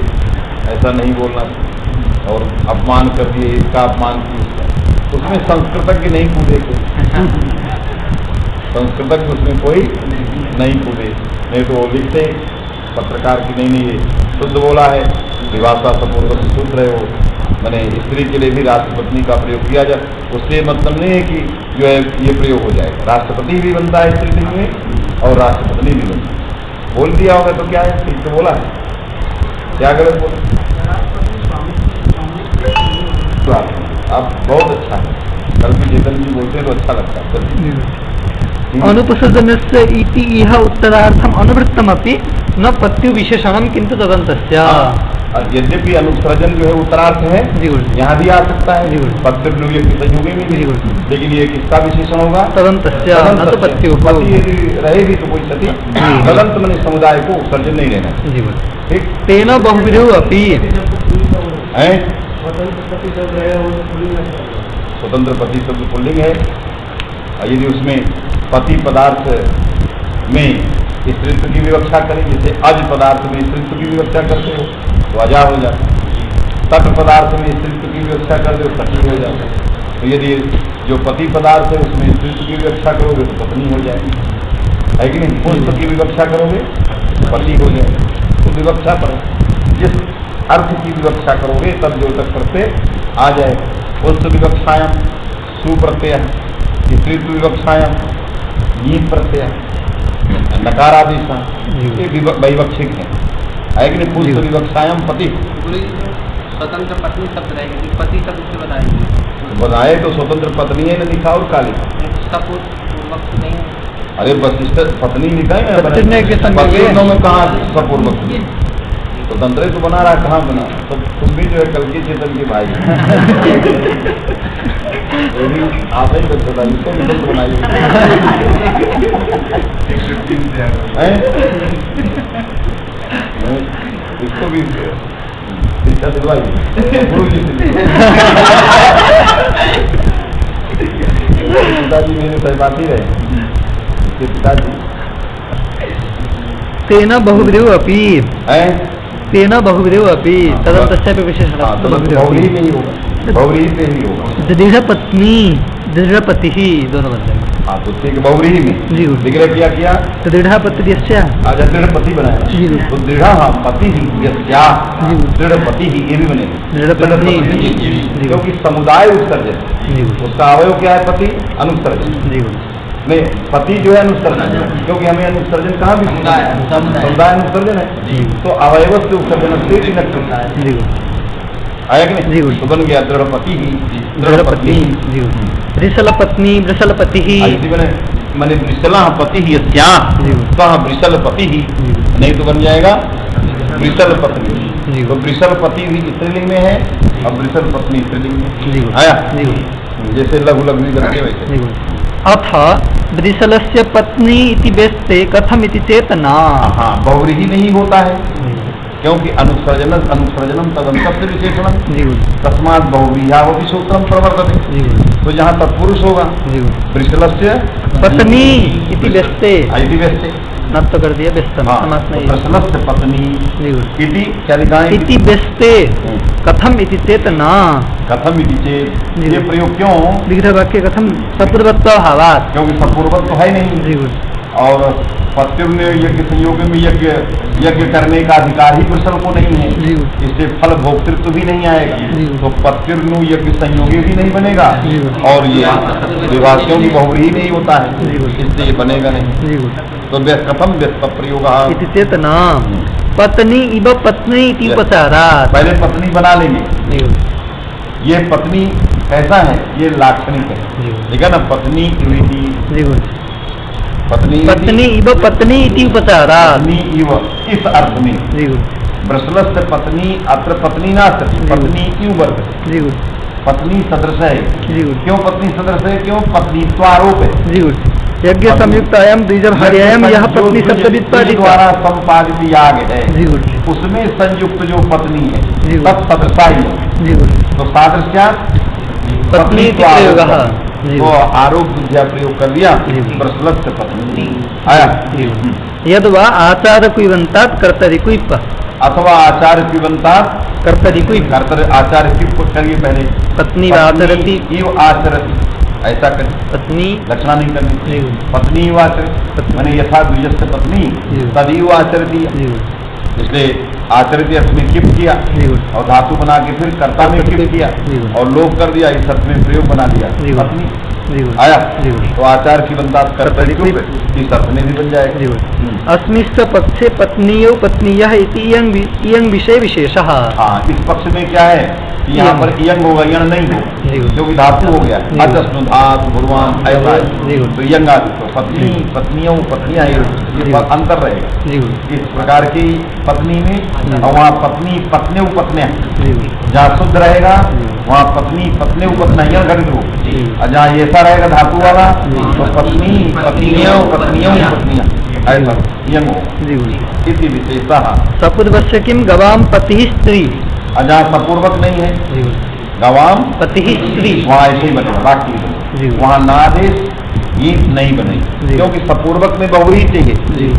ऐसा नहीं बोलना, और अपमान कर दिए, इसका अपमान किया। उसमें संस्कृतज्ञ नहीं कूदे कोई, संस्कृतज्ञ उसमें कोई नहीं कूदे, नहीं तो वो लिखते पत्रकार की नहीं ये शुद्ध बोला है, विभाषा सपूर्वक शुद्ध है वो, मैंने स्त्री के लिए भी राष्ट्रपत्नी का प्रयोग किया जाए, उससे मतलब नहीं है कि जो है ये प्रयोग हो जाएगा। राष्ट्रपति भी बनता है स्त्री में और राष्ट्रपत्नी भी बनती है। बोल दिया होगा तो क्या है, ठीक तो बोला है, क्या गलत बोला? आप बहुत अच्छा है, कल भी चेतन जी बोलते हैं तो अच्छा लगता है। अनुपसर्जनस्य इति इह उत्तरार्थम अनुवृत्तमपि न पत्यु विशेषणम किंतु तदन्तस्य। यद्यपि अनुसर्जन जो है उत्तरार्थ है, यहाँ भी आ सकता है, पत्य संयोगी में भी, लेकिन ये किसका विशेषण होगा? तदन्तस्य, न तो पत्यु। पति यदि रहेगी तो कोई सती, तदंत मैंने समुदाय को उत्सर्जन नहीं रहना। ठीक, तेन बहुविधौ अपि स्वतंत्र पति शब्द पुल्लिंग है, यदि उसमें पति पदार्थ में स्त्रीत्व की विवक्षा करें, जैसे अज पदार्थ में स्त्रीत्व की विवक्षा करते हो तो अजा हो जाता, तट पदार्थ में स्त्रीत्व की विवक्षा कर दो सती हो जाता। तो यदि जो पति पदार्थ है उसमें स्त्रीत्व की विवक्षा करोगे तो पत्नी हो जाएगी, है कि नहीं? पुष्प की विवक्षा करोगे तो पति हो जाएगा। तो विवक्षा करो, जिस अर्थ की विवक्षा करोगे तब जो तक प्रत्यय आ जाएगा। पुष्प विवक्षायाम सुप्रत्यय, स्त्रीत्व विवक्षायाम नीत प्रत्यय, नकारादेश, ये वैवक्षिक है कि नहीं? पुष्प विवक्षायाम पति, स्वतंत्र पत्नी शब्द रहेगी, पति शब्द से बताएंगे, बनाए तो स्वतंत्र पत्नी है ना लिखा, और का लिखा? सपूर्वक नहीं है। अरे वशिष्ठ पत्नी लिखा है, पत्नी में कहाँ सपूर्वक? स्वतंत्र तो बना रहा, कहाँ बना? तो तुम भी जो है कल की चेतन के भाई आप ही बच्चा था, इसको भी तो बनाइए, इसको भी शिक्षा दिलवाइए, गुरु जी से। पिताजी मेरे सहपाठी रहे, इसके पिताजी। तेन बहुविधौ अपि, तेन बहुविधौ अपि तदन्तस्य विशेषणं बहुव्रीहि में ही होगा, बहुव्रीहि से ही होगा। दृढ़ पत्नी, दृढ़ पति ही दोनों बन जाएंगे। हाँ तो ठीक है, बहुव्रीहि में जी विग्रह किया किया, दृढ़ पति अच्छा दृढ़ पति बनाया जी, तो दृढ़ हाँ पति ही, क्या दृढ़ पति ही, ये भी बनेगा दृढ़ पत्नी, क्योंकि समुदाय उत्सर्जन, उसका अवयव क्या है? पति अनुसर्जन नहीं, पति जो है अनुसर्जन, क्योंकि हमें अनुसर्जन कहाँ भी समुदाय अनुसर्जन है, तो अवयव से उत्सर्जन से विनष्ट होता है, आया कि नहीं? तो बन गया दृढ़ पति ही, दृढ़ पत्नी, वृषल पत्नी, वृषल पति ही, मैंने वृषला पति ही, सह वृषल पति ही, नहीं तो बन जाएगा वृषल पत्नी। तो वृषल पति भी स्त्रीलिंग में है और वृषल पत्नी स्त्रीलिंग में आया, जैसे लघु लघु करते वैसे। अथ वृषलस्य पत्नी इति व्यस्ते कथम इति चेतना। हाँ, बहुव्रीहि नहीं होता है क्योंकि अनुसर्जनम तदंत विशेषणम, तस्मात् बहुव्रीहावपि सूत्रम प्रवर्तते। तो जहाँ तत्पुरुष होगा वृषलस्य पत्नी इति व्यस्ते, नत्त कर दिया व्यस्तम हाँ, समास नहीं है। ब्रसलस्य पत्नी जी गुरु। इति क्या लिखा है? इति व्यस्ते कथम इति चेत न कथम इति चेत, जी। ये प्रयोग क्यों? विग्रह वाक्य कथम सपूर्वत्व भावात। क्योंकि सपूर्वक तो है नहीं, जी गुरु। और पत्युर्न यज्ञ संयोग में यज्ञ करने का अधिकार ही वृषल को नहीं है, जी। इससे फल भोक्तृत्व भी नहीं आएगा, जी। तो पत्युर्नु यज्ञ संयोगी भी नहीं बनेगा, जी। और ये विवासियों की बहुरी ही नहीं होता है, जी। इससे ये बनेगा नहीं। जी गुरु। तो कथम व्यस्त प्रयोग, इति चेत न पत्नी इव पत्नी इति उपचारात्। पहले पत्नी बना लेंगे। जी गुरु। ये पत्नी कैसा है? ये लाक्षणिक है, जी। ठीक है ना? पत्नी इति, जी गुरु। पत्नी पत्नी इव पत्नी इति उपचारात्। पत्नी इव, इस अर्थ में जी गुरु। ब्रसलस्य पत्नी, अत्र पत्नी नास्ति, पत्नी इव वर्ग, जी गुरु। पत्नी सदृश है। जी गुरु। क्यों पत्नी सदृश है? क्यों? पत्नीत्वारोप है। जी गुरु। यज्ञ संयुक्तायाम द्विजभार्यायाम यह पत्नी जो शब्द द्वारा संपादित याग है, जी गुरु। उसमें संयुक्त जो पत्नी है जी। तब सदृशा ही है। जी गुरु। तो सादृश्या पत्नी इति प्रयोगः। जी तो गुरु। आरोप विद्या प्रयोग कर दिया, जी। ब्रसलस्य पत्नी आया। जी गुरु। यद वा आचार कुइवंतात् कर्तरि कुइप। अथवा आचार्य पिबंता कर्तरि कुइप। कर्तव्य आचार्य की करिए पहले, पत्नी आचरति। इव आचरति, ऐसा कर पत्नी। लक्षणा नहीं करनी। जी गुरु। पत्नी इव आचरति मैंने यथा द्विजस्य पत्नी जी। तदीव आचरति, जी गुरु। इसलिए आचरित अर्थ में किप किया जी गुरु। और धातु बना के फिर कर्ता में किप किया जी गुरु। और लोप कर दिया, इस अर्थ में प्रयोग बना दिया जी गुरु। पत्नी जी गुरु। आया। जी गुरु। तो आचार की बनता कर्तव्य कर्तव्य इस अर्थ में भी बन जाएगा। जी गुरु। हम्म। अस्मिश्च पक्षे पत्नीयो पत्नीयः इति इयं विषय विशेषः। हाँ, इस पक्ष में क्या है कि यहाँ पर यंग होगा, यंग नहीं जी हो, गुरु। क्योंकि धातु हो गया जी। अजस्नु धातु भगवान ऐसा जी है, गुरु। तो यंग आदि तो पत्नी पत्नियों पत्नियां ये जी। अंतर रहेगा जी गुरु। इस प्रकार की पत्नी में, जी। और वहाँ पत्नी पत्न्यौ पत्नियां, जी गुरु। जहाँ शुद्ध रहेगा जी। वहाँ पत्नी पत्न्यौ पत्नियां घटित हो, जी। और जहाँ ऐसा रहेगा धातु वाला जी। तो पत्नी पत्नियों पत्नियों पत्नियां ऐसा यंग हो। जी गुरु। इति विशेषा सपूर्वस्य किम गवाम पति स्त्री। और जहाँ सपूर्वक नहीं है जी गुरु। गवाम पति स्त्री। वहाँ ऐसे ही बनेगा बाकी, जी। वहाँ नादेश ये नहीं बनेगी, जी। क्योंकि सपूर्वक में बहुरी चाहिए। जी।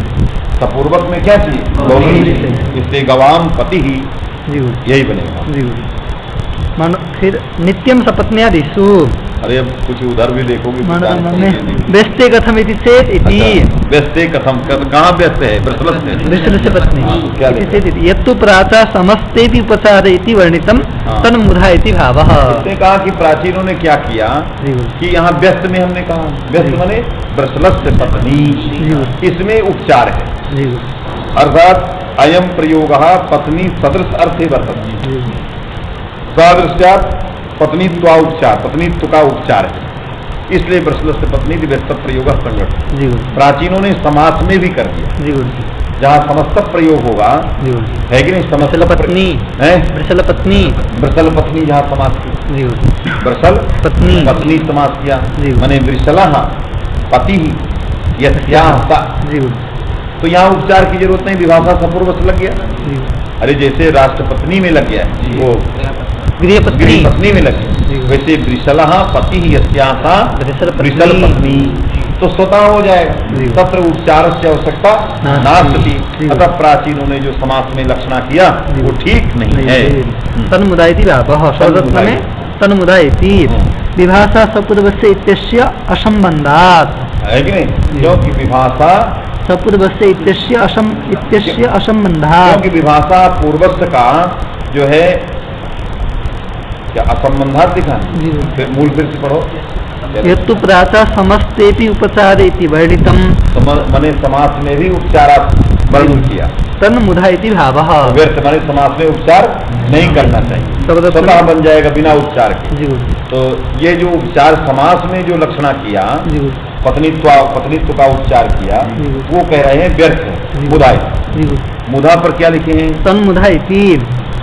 सपूर्वक में क्या चाहिए? बहुरी बहुरी, चाहिए। इसलिए गवाम पति ही जी गुरु। यही बनेगा। जी गुरु। मानो फिर नित्यम सपत्न्यादिषु। अरे अब कुछ उधर भी देखोगे व्यस्ते कथम इति चेत इति। व्यस्ते कथम, कहाँ व्यस्त है? ब्रसलस्य वृषलस्य पत्नी क्या इति लिखा? चेत इति। यत्तु प्राचा समस्तेति उपचारे इति वर्णितम हाँ। तन्मुधा इति भावः। इसने कहा कि प्राचीनों ने क्या किया जी गुरु। कि यहाँ व्यस्त में हमने कहा, व्यस्त जी। माने ब्रसलस्य पत्नी, जी गुरु। इसमें उपचार है, जी गुरु। अर्थात अयम प्रयोग पत्नी सदृश अर्थे वर्तते, जी गुरु। सादृश्यात पत्नीत्वा उपचार, पत्नीत्व का उपचार है, इसलिए ब्रसलस्य पत्नी व्यस्त प्रयोग संगठन। जी गुरु। प्राचीनों ने समास में भी कर दिया, जी गुरु। जहाँ समस्त प्रयोग होगा जी गुरु। है कि नहीं? ब्रसल पत्नी है ब्रसल पत्नी। ब्रसल पत्नी जहाँ समास की, जी गुरु। ब्रसल पत्नी। पत्नी समास किया, जी। माने वृषला पति ही यस्याः सा। जी गुरु। तो यहाँ उपचार की जरूरत नहीं, विभाषा सपूर्वक लग गया। जी गुरु। अरे जैसे राष्ट्रपत्नी में लग गया है, वो गृह पत्नी। गृह पत्नी में लग जी। गया, वैसे वृषला पति ही यस्याः सा वृषल पत्नी। वृषल पत्नी, तो स्वतः हो जी। जाएगा, तत्र उपचार से आवश्यकता नास्ति। जी। अतः प्राचीनों ने जो समास में लक्षणा किया जी। वो ठीक नहीं है। तन्मुदा इति भावः। सर्वत्र में तन्मुदा इति। विभाषा सपूर्वस्य इत्यस्य असंबंधात्। है कि नहीं? क्योंकि विभाषा सपूर्वस्य इत्यस्य असंबंधात्। क्योंकि विभाषा पूर्वस्य का जो है क्या असंबंधात दिखा है? जी। फिर मूल फिर से पढ़ो। यत्तु प्राचा समस्तेपि उपचारे इति वर्णितम् माने समास में भी उपचारात् वर्णन किया, तन्मुधा इति भावः। व्यर्थ माने समास में उपचार नहीं करना चाहिए, स्वतः बन जाएगा बिना उपचार के। जी गुरु। तो ये जो उपचार समास में जो लक्षणा किया, जी गुरु। पत्नीत्व का उपचार किया, जी। वो कह रहे हैं व्यर्थ जी। है, मुदा। जी गुरु। मुदा पर क्या लिखे हैं? तन्मुधा इति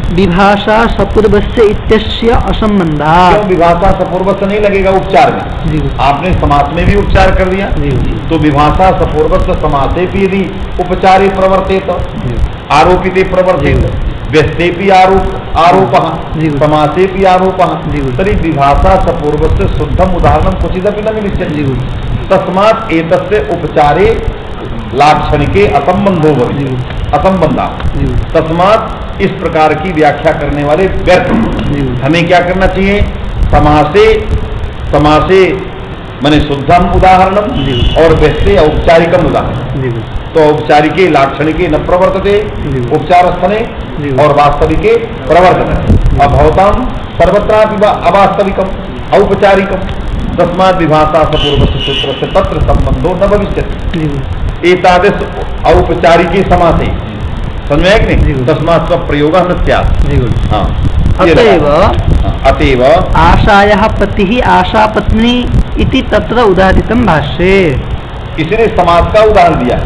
विभाषा सपूर्वस्य इत्यस्य असंबंधात्। क्यों? विभाषा सपूर्वक नहीं लगेगा उपचार में, जी गुरु। आपने समास में भी उपचार कर दिया, जी गुरु। तो विभाषा सपूर्वक समासे भी यदि उपचारे प्रवर्तेत जी। आरोपिते प्रवर्तेत व्यस्ते भी आरोप जी गुरु। समासे भी आरोप जी गुरु। तरी विभाषा सपूर्वक शुद्धम उदाहरणम क्वचिदपि न मिलिष्यति। जी गुरु। तस्मात् एतस्य उपचारे लाक्षण के असंबंधो भविष्य असंबंधा तस्मात इस प्रकार की व्याख्या करने वाले व्यर्थ। हमें क्या करना चाहिए? समासे माने शुद्धम उदाहरणम और वैसे औपचारिकम उदाहरण। तो औपचारिके लाक्षणिके न प्रवर्तते उपचार स्थने और वास्तविके प्रवर्तते। अभवताम सर्वत्रापि अवास्तविकम औपचारिकम तस्मात् विभाषा सपूर्वस्य सूत्रस्य तत्र संबंधो न भविष्यति। एतादृश औपचारिके समासे समझ में कि नहीं? तस्मात् स्वप्रयोगः न स्यात्। हाँ अतएव आशायाः पतिः आशा पत्नी इति तत्र उदाहरितं भाष्ये। इसने समाज का उदाहरण दिया।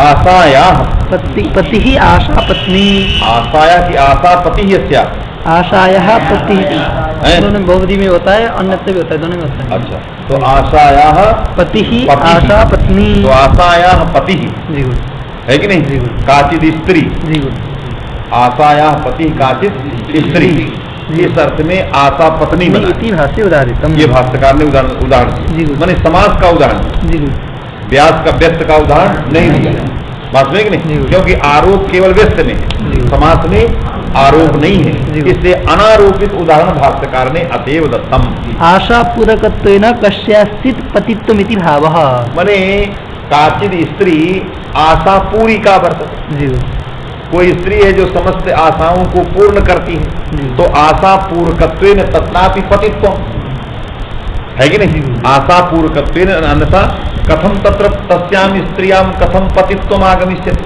आशायाः पतिः आशा पत्नी। आशाया की आशा पति यस्या आशायाः पति दोनों बहुवचन में होता है, अन्यत्र भी होता है, दोनों में होता है। अच्छा, तो आशायाः पतिः आशा पत्नी। तो आशायाः पति है कि नहीं? काचिद स्त्री आशायाः पति काचिद स्त्री, इस अर्थ में आशा पत्नी बना। भाष्य उदाहरितम, ये भाष्यकार ने उदाहरण माने समाज का उदाहरण, व्यास का व्यस्त का उदाहरण नहीं दिया। बात में कि नहीं? क्योंकि आरोप केवल व्यस्त में है, समास में आरोप नहीं है, इसलिए अनारोपित उदाहरण भाष्यकार ने अतएव दत्तम। आशा पूरकत्वेन कस्याचित् पतित्वमिति भावः। माने काचिद स्त्री आशा पूरी का वर्तते। कोई स्त्री है जो समस्त आशाओं को पूर्ण करती है, तो आशा पूर्वकत्वेन तत्रापि पतित्व है कि नहीं? आशा पूर्वकत्वेन अन्यथा कथम तत्र तस्याम स्त्रियाम कथम पतित्वम आगमिष्यति।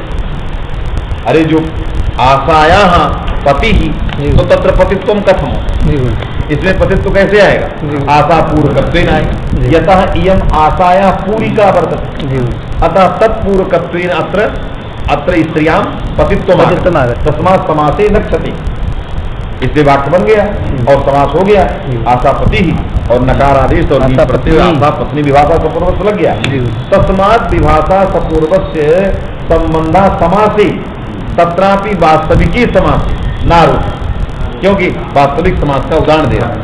अरे जो आशायाः पति ही तो तत्र पतित्वम कथम, इसमें पतित्व कैसे आएगा? आशा पूर्वकत्वेन आएगा। यतः इयम आशायाः पूरी का वर्तते, अतः तत्पूर्वकत्वेन अत्र स्त्रियां पतित्वम तस्मात् समासे नक्षति। इसलिए वाक्य बन गया और समास हो गया। आशा पति ही और नकार आदेश और प्रत्यय आशा पत्नी विभाषा सपूर्वस्य लग गया। तस्मात् विभाषा सपूर्वस्य संबंधा समासे तत्रापि वास्तविकी समास नारोप, क्योंकि वास्तविक समास का उदाहरण दे रहा है।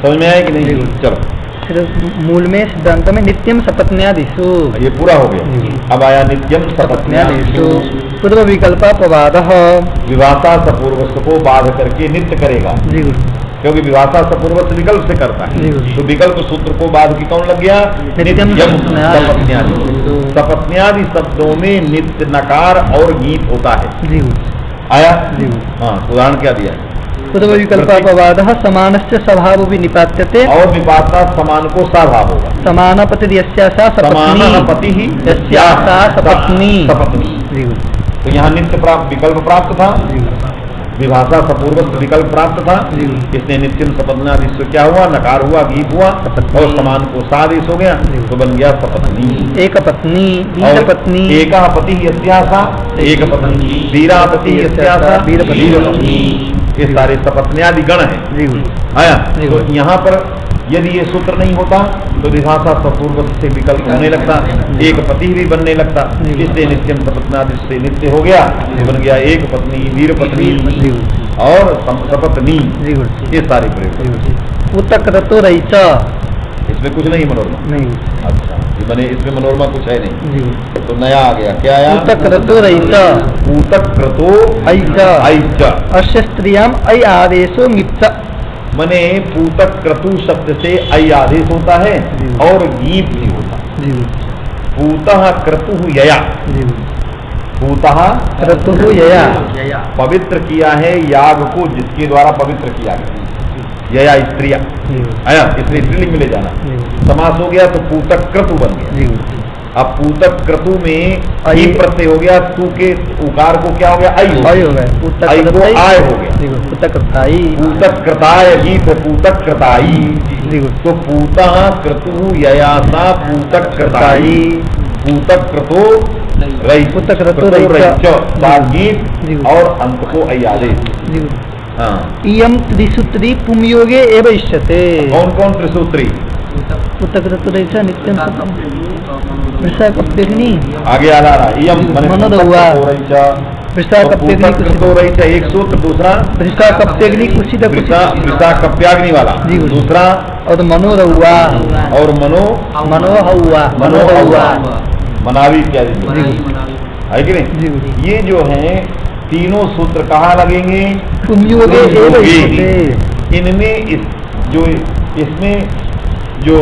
समझ में आया कि नहीं? चलो मूल में सिद्धांत में नित्यम सपत्न्यादिषु ये पूरा हो गया। अब आया नित्यम सपत्न्यादिषु पूर्व विकल्पापवादः। विभाषा सपूर्वस्य को बाध करके नित्य करेगा, क्योंकि विभाषा सपूर्वस्य विकल्प से करता है, तो विकल्प सूत्र को बाध की कौन लग गया? नित्यम सपत्न्यादि। सपत्न्यादि शब्दों में नित्य नकार और गीत होता है। आया? हाँ, उदाहरण क्या दिया? पूर्व विकल्पापवादः समानस्य स्वभावो विनिपात्यते। और निपाता समान को स्वभाव होगा। समान पति यस्या सा सपत्नी, पति ही यस्या सा सपत्नी। तो यहाँ नित्य विकल्प प्राप्त था, विभाषा सपूर्वक विकल्प प्राप्त था, इसने नित्यम सपत्न्यादेश से क्या हुआ? नकार हुआ, गीत हुआ और समान को सादेश हो गया, तो बन गया सपत्नी। एक पत्नी, वीर पत्नी। एक पति यस्यासा एक पत्नी, वीरा पति यस्यासा वीर पत्नी। ये सारे सपत्न्यादि गण है। आया? तो यहाँ पर यदि ये सूत्र नहीं होता तो विभाषा सपूर्वक से विकल्प होने लगता, एक पति भी बनने लगता, इसलिए नित्यम सपत्नादि से नित्य हो गया, बन गया एक पत्नी, वीर पत्नी और सपत्नी। ये सारे प्रयोग। उत्तक्रतो रईचा, इसमें कुछ नहीं मनोरमा नहीं। अच्छा, बने इसमें मनोरमा कुछ है नहीं, तो नया आ गया। क्या आया? उत्तक्रतो रईचा, उत्तक्रतो ऐचा ऐचा अस्य स्त्रियाम ऐ आदेशो मिप्सा। मने पूतक क्रतु शब्द से ऐ आदेश होता है और गीत भी होता है। पूतः क्रतु यया, पूतः क्रतु यया, पवित्र किया है याग को जिसके द्वारा पवित्र किया गया। यया स्त्रिया आया, इसलिए स्त्रीलिंग में ले जाना। समास हो गया तो पूतक क्रतु बन गया। अब पूतक क्रतु में आई प्रत्यय हो गया, तू के उकार को क्या हो गया? आई हो गया। आई को आय हो गया। पूतक कृताई, पूतक कृताय गीत पूतक कृताई। तो पूतः क्रतु ययासा पूतक कृताई, पूतक क्रतो रई, पूतक क्रतो गीत और अंत को ऐ आदेश। हाँ, इयम त्रिसूत्री पुंयोगे एव इष्यते। कौन कौन त्रिसूत्री? पूतक क्रतो रईचा नित्यम विशाखप्यग्नि आगे आ रहा है। इयम मनोदौआ विशाखप्यग्नि तो रही है एक सूत्र, दूसरा विशाखप्यग्नि कुशित विशाखप्याग्नि वाला दूसरा, और मनोरहुआ और मनोहौआ मनावी इत्यादि जो मनावी मनावी है कि नहीं, ये जो है तीनों सूत्र कहाँ लगेंगे? पुंयोगे एव युक्ते। इनमें इसमें जो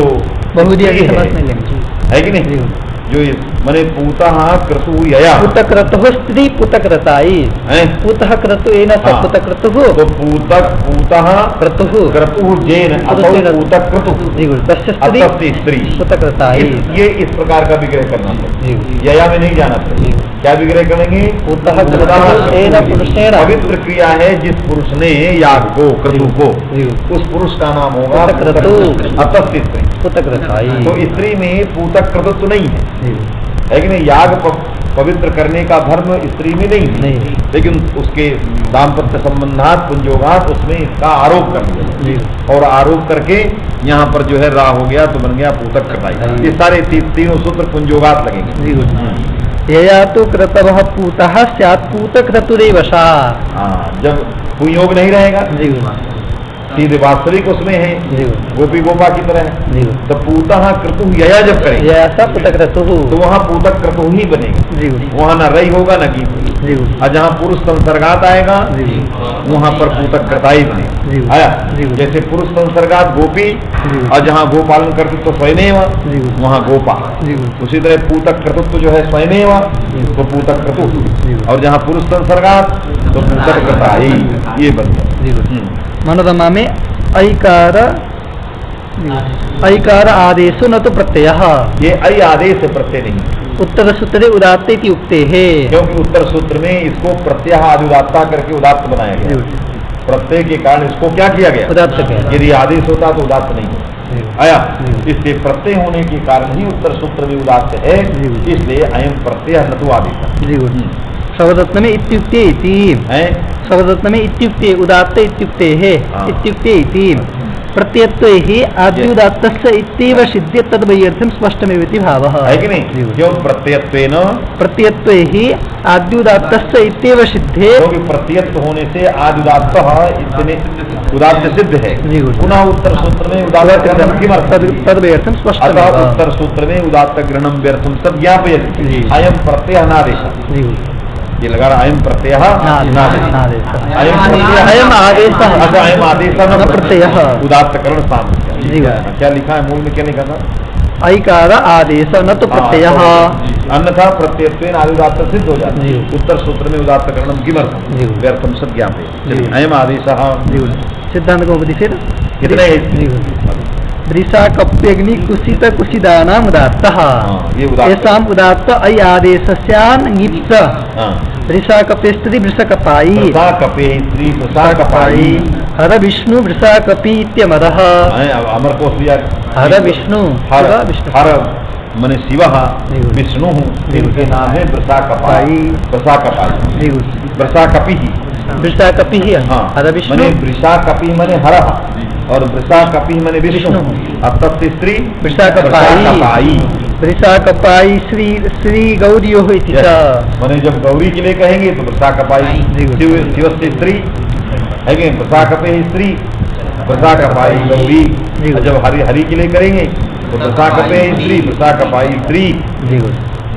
बहुदिया की स्त्री समझ में लेंगे है कि नहीं, जो मने पूतः क्रतु यया, पुतक्रतुः स्त्री पुतक्रताई, हैं पुतः क्रतु एन स हाँ। पुतक्रतुः तो पूतः क्रतुः क्रतु जेन अथवा पूतः क्रतु तस्य स्त्री अतस्ति स्त्री, पुतक्रताई। ये इस प्रकार का विग्रह करना चाहिए। यया में नहीं जाना चाहिए। क्या विग्रह करेंगे? पुतः क्रतुः एन पुरुषेण, पवित्र क्रिया है जिस पुरुष ने याग को क्रतु को, उस पुरुष का नाम होगा पुतक्रतु। अतस्ति स्त्री। पुतक्रताई। तो स्त्री में पूतक क्रतुत्व नहीं है कि नहीं? याग पवित्र करने का धर्म स्त्री में नहीं है, लेकिन उसके दाम्पत्य संबंधात पुंजोगात उसमें इसका आरोप कर दिया, और आरोप करके यहाँ पर जो है रा हो गया तो बन गया पूतक क्रताई। ये सारे तीनों सूत्र पुंजोगात लगेंगे। यया तो क्रतवः पूतः स्यात् पूतक्रतुरेव सा। जब पुंयोग नहीं रहेगा, सीधे वास्तविक उसमें है, गोपी गोपा की तरह है, तो पूतः क्रतु यया जब करेंगे यया पुतक्रतुः, तो वहाँ पूतक क्रतु ही बनेगा, वहाँ न रई होगा न की। और जहाँ पुरुष संसर्गात आएगा वहाँ पर पूतक क्रताई बनेगा। आया, जैसे पुरुष संसर्गात गोपी, और जहाँ गोपालन करते तो स्वयमेव, वहाँ गोपा। उसी तरह पूतक क्रतुत्व जो है स्वयमेव, तो पूतक क्रतु, और जहाँ पुरुष संसर्गात तो पूतक क्रताई, ये बन गया। मनोरमा में ऐकार आदेशो न तो प्रत्यय, ये ऐ आदेश प्रत्यय नहीं, उत्तर सूत्रे उदात्ते इति उक्ते है, क्योंकि उत्तर सूत्र में इसको प्रत्यय आदिउदात्ता करके उदात्त बनाया गया। प्रत्यय के कारण इसको क्या किया गया? उदात्त किया। यदि आदेश होता तो उदात्त नहीं आया, इसलिए प्रत्यय होने के कारण ही उत्तर सूत्र में उदात्त है, इसलिए अयम प्रत्यय न तो आदेश। शब्दरत्न में इत्युक्ते इति, शब्दरत्न में इत्युक्ते उदात्ते इत्युक्ते है, इत्युक्ते इति प्रत्ययत्वे हि आद्युदात्तस्य इत्येव सिद्धे तद्वैयर्थं स्पष्टमेवेति भावः, है कि नहीं? क्यों प्रत्ययत्वेन, प्रत्ययत्वे हि आद्युदात्तस्य इत्येव सिद्धे, क्योंकि प्रत्ययत्व होने से आद्युदात्तः इतने उदात्त सिद्ध है। पुनः उत्तर सूत्र में उदात्त ग्रहणम किमर्थं तद्वैयर्थं स्पष्टम्, अतः उत्तर सूत्र में उदात्त ग्रहणम व्यर्थम सब ज्ञापयति। अयम प्रत्यय नादेश, ये लगा रहा अयम प्रत्यय नादेश, अयम आदेश, अच्छा अयम आदेश न प्रत्ययः, उदात्तकरण साम। क्या लिखा है मूल में? क्या लिखा था? ऐकार आदेश न तो प्रत्ययः, अन्यथा प्रत्ययत्वेन आदिउदात्त सिद्ध हो जाता है। उत्तर सूत्र में उदात्त ग्रहणम किमर्थम व्यर्थम सब ज्ञापयति। अयम आदेश सिद्धांत को फिर कितने? वृषाकप्यग्नि कुसित कुसिदानाम उदात्तः, येषाम् उदात्त ऐ आदेशस्यान् ङिप्स, वृषाकपे स्त्री वृषकपायी, वृषाकपायी, हर विष्णु वृषाकपी इत्यमरः। अमर कोश दिया, हर विष्णु, हर मने शिव, विष्णु इनके नाम है वृषाकपायी, वृषाकपायी, वृषाकपी, वृषाकपी हर विष्णु, वृषाकपी मने हर, और वृषाकपी मने विष्णु, अतः स्त्री वृषाकपायी, वृषाकपायी श्री गौरियो इति च, माने जब गौरी के लिए कहेंगे तो वृषाकपायी, शिव से स्त्री है कि वृषाकपे स्त्री, वृषाकपायी गौरी। जब हरि के लिए करेंगे तो वृषाकपे स्त्री, वृषाकपायी स्त्री,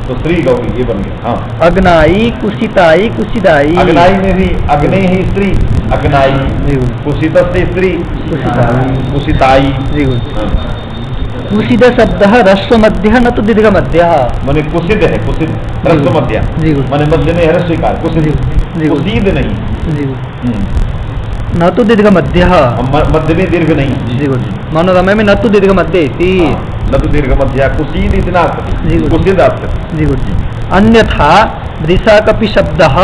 तो स्त्री गौरी, ये बन गया। हाँ, अग्नाई कुसिताई कुसिदाई, अग्नाई में भी अग्ने ही स्त्री, अग्नाई, कुसित से स्त्री, कुसिताई। कुसिद शब्द ह्रस्व मध्य न तो दीर्घ मध्य, माने कुसिद है, कुसिद ह्रस्व मध्य, माने मध्य में ह्रस्व स्वीकार, कुसिद, कुसीद नहीं, न तो दीर्घ मध्य, मध्य में दीर्घ नहीं। मनोरमा में न तो दीर्घ मध्य, न तो दीर्घ मध्य, कुसीद इतना कुसिद अर्थ। अन्यथा वृषाकपि शब्दः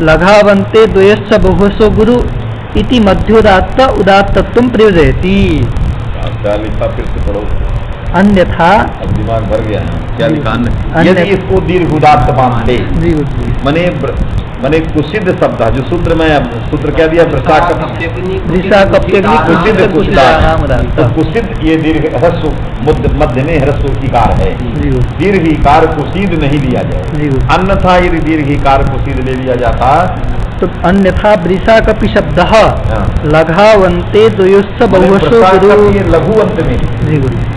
लघावन्ते द्वयस्य बहुसो गुरु इति मध्योदात्त उदात्तत्वं प्रयोजयति। क्या लिखा फिर से पढ़ो। अन्यथा, अब दिमाग भर गया है, क्या लिखा? यदि इसको दीर्घ उदात्त मानते, मने कुसिद शब्द जो सूत्र में, सूत्र क्या दिया? वृषाकप्यग्नि कुसिद कुसिदानाम, तो कुसिद ये दीर्घ ह्रस्व, मध्य में ह्रस्व इकार है, दीर्घ इकार कुसिद नहीं लिया जाए। अन्यथा यदि दीर्घ इकार कुसिद ले लिया जाता तो अन्यथा वृषाकपि शब्दः लघावन्ते द्वयोश्च बहुवशो गुरु, लघु अंत में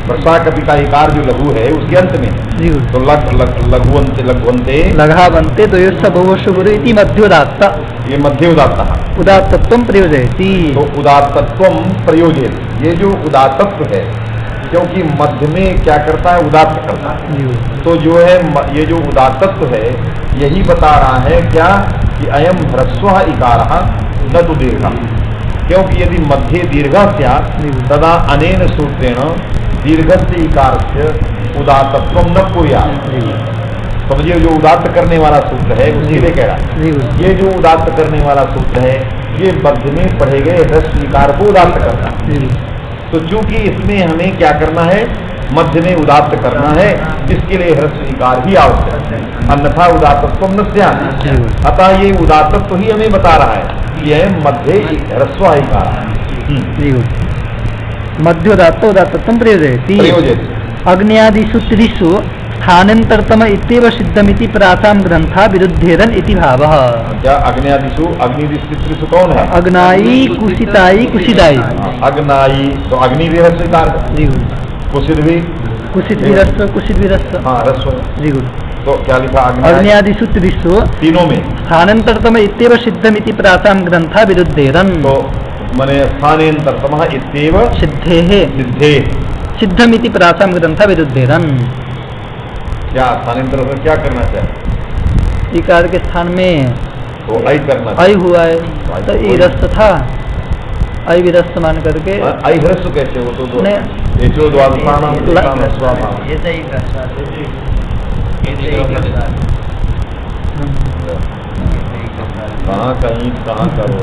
वर्षा कपि का इकार जो लघु है उसके अंत में जी तो लघुवंते लघा बनते तो ये सब शुभुर इति मध्योदात्त ये मध्य उदात्त उदात्तत्वं प्रयोजयति। तो उदात्तत्वम प्रयोजित ये जो उदात्तत्व है क्योंकि मध्य में क्या करता है उदात्त करता है तो जो है ये जो उदात्तत्व है यही बता रहा है क्या कि अयम ह्रस्व इकार न तो दीर्घ क्योंकि यदि मध्ये दीर्घ स्यात् तदा अनेन सूत्रेण दीर्घस्य इकारस्य उदात्तत्व न कुर्यात्। समझिए जो उदात्त करने वाला सूत्र है उसी लिए कह रहा है ये जो उदात्त करने वाला सूत्र है ये मध्य में पढ़े गए ह्रस्व इकार को उदात्त करता है। तो चूंकि इसमें हमें क्या करना है मध्य में उदात्त करना है इसके लिए ह्रस्व इकार ही आवश्यक है अन्यथा उदात्तत्व न स्यात्। अतः ये उदात्तत्व ही हमें बता रहा है कि यह मध्य ह्रस्व इकार मध्योदात्त उदात्तत्वं प्रयोजयति। अग्न्यादिषु त्रिषु स्थानान्तरतम इत्येव सिद्धमिति प्रासां ग्रंथा विरुद्धेरन इति भावः। क्या अग्न्यादिषु अग्निदिषु कौन है अग्नाई कुशिताई कुशिदाई अग्नाई तो अग्नि भी ह्रस्व इकार कुशित भी कुशित भी रस्व हाँ रस्व जी तो क्या लिखा अग्न्यादिषु त्रिषु तीनों में स्थानान्तरतम इत्येव सिद्धमिति प्रासां ग्रंथा विरुद्धेरन तो मने स्थानान्तरतमः इत्येव सिद्धे सिद्धमिति प्रासां ग्रंथा विरुद्धेरन। क्या स्थानांतर में क्या करना चाहिए इकार के स्थान में तो आई करना आई हुआ है तो ई रस्त था आई भी रस्त मान करके आई ह्रस्व कैसे हो तो कहाँ कहीं कहाँ करो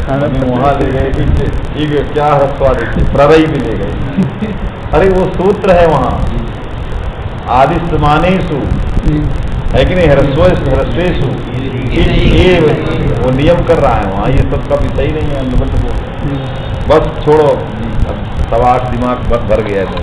वहाँ ले गए ठीक है क्या ह्रस्वा देते प्ररई भी ले गए अरे वो सूत्र है वहाँ आदिस्तमानेषु है कि नहीं ह्रस्वेषु वो नियम कर रहा है वहाँ ये सब का विषय नहीं है बस छोड़ो सवाल दिमाग भर गया है।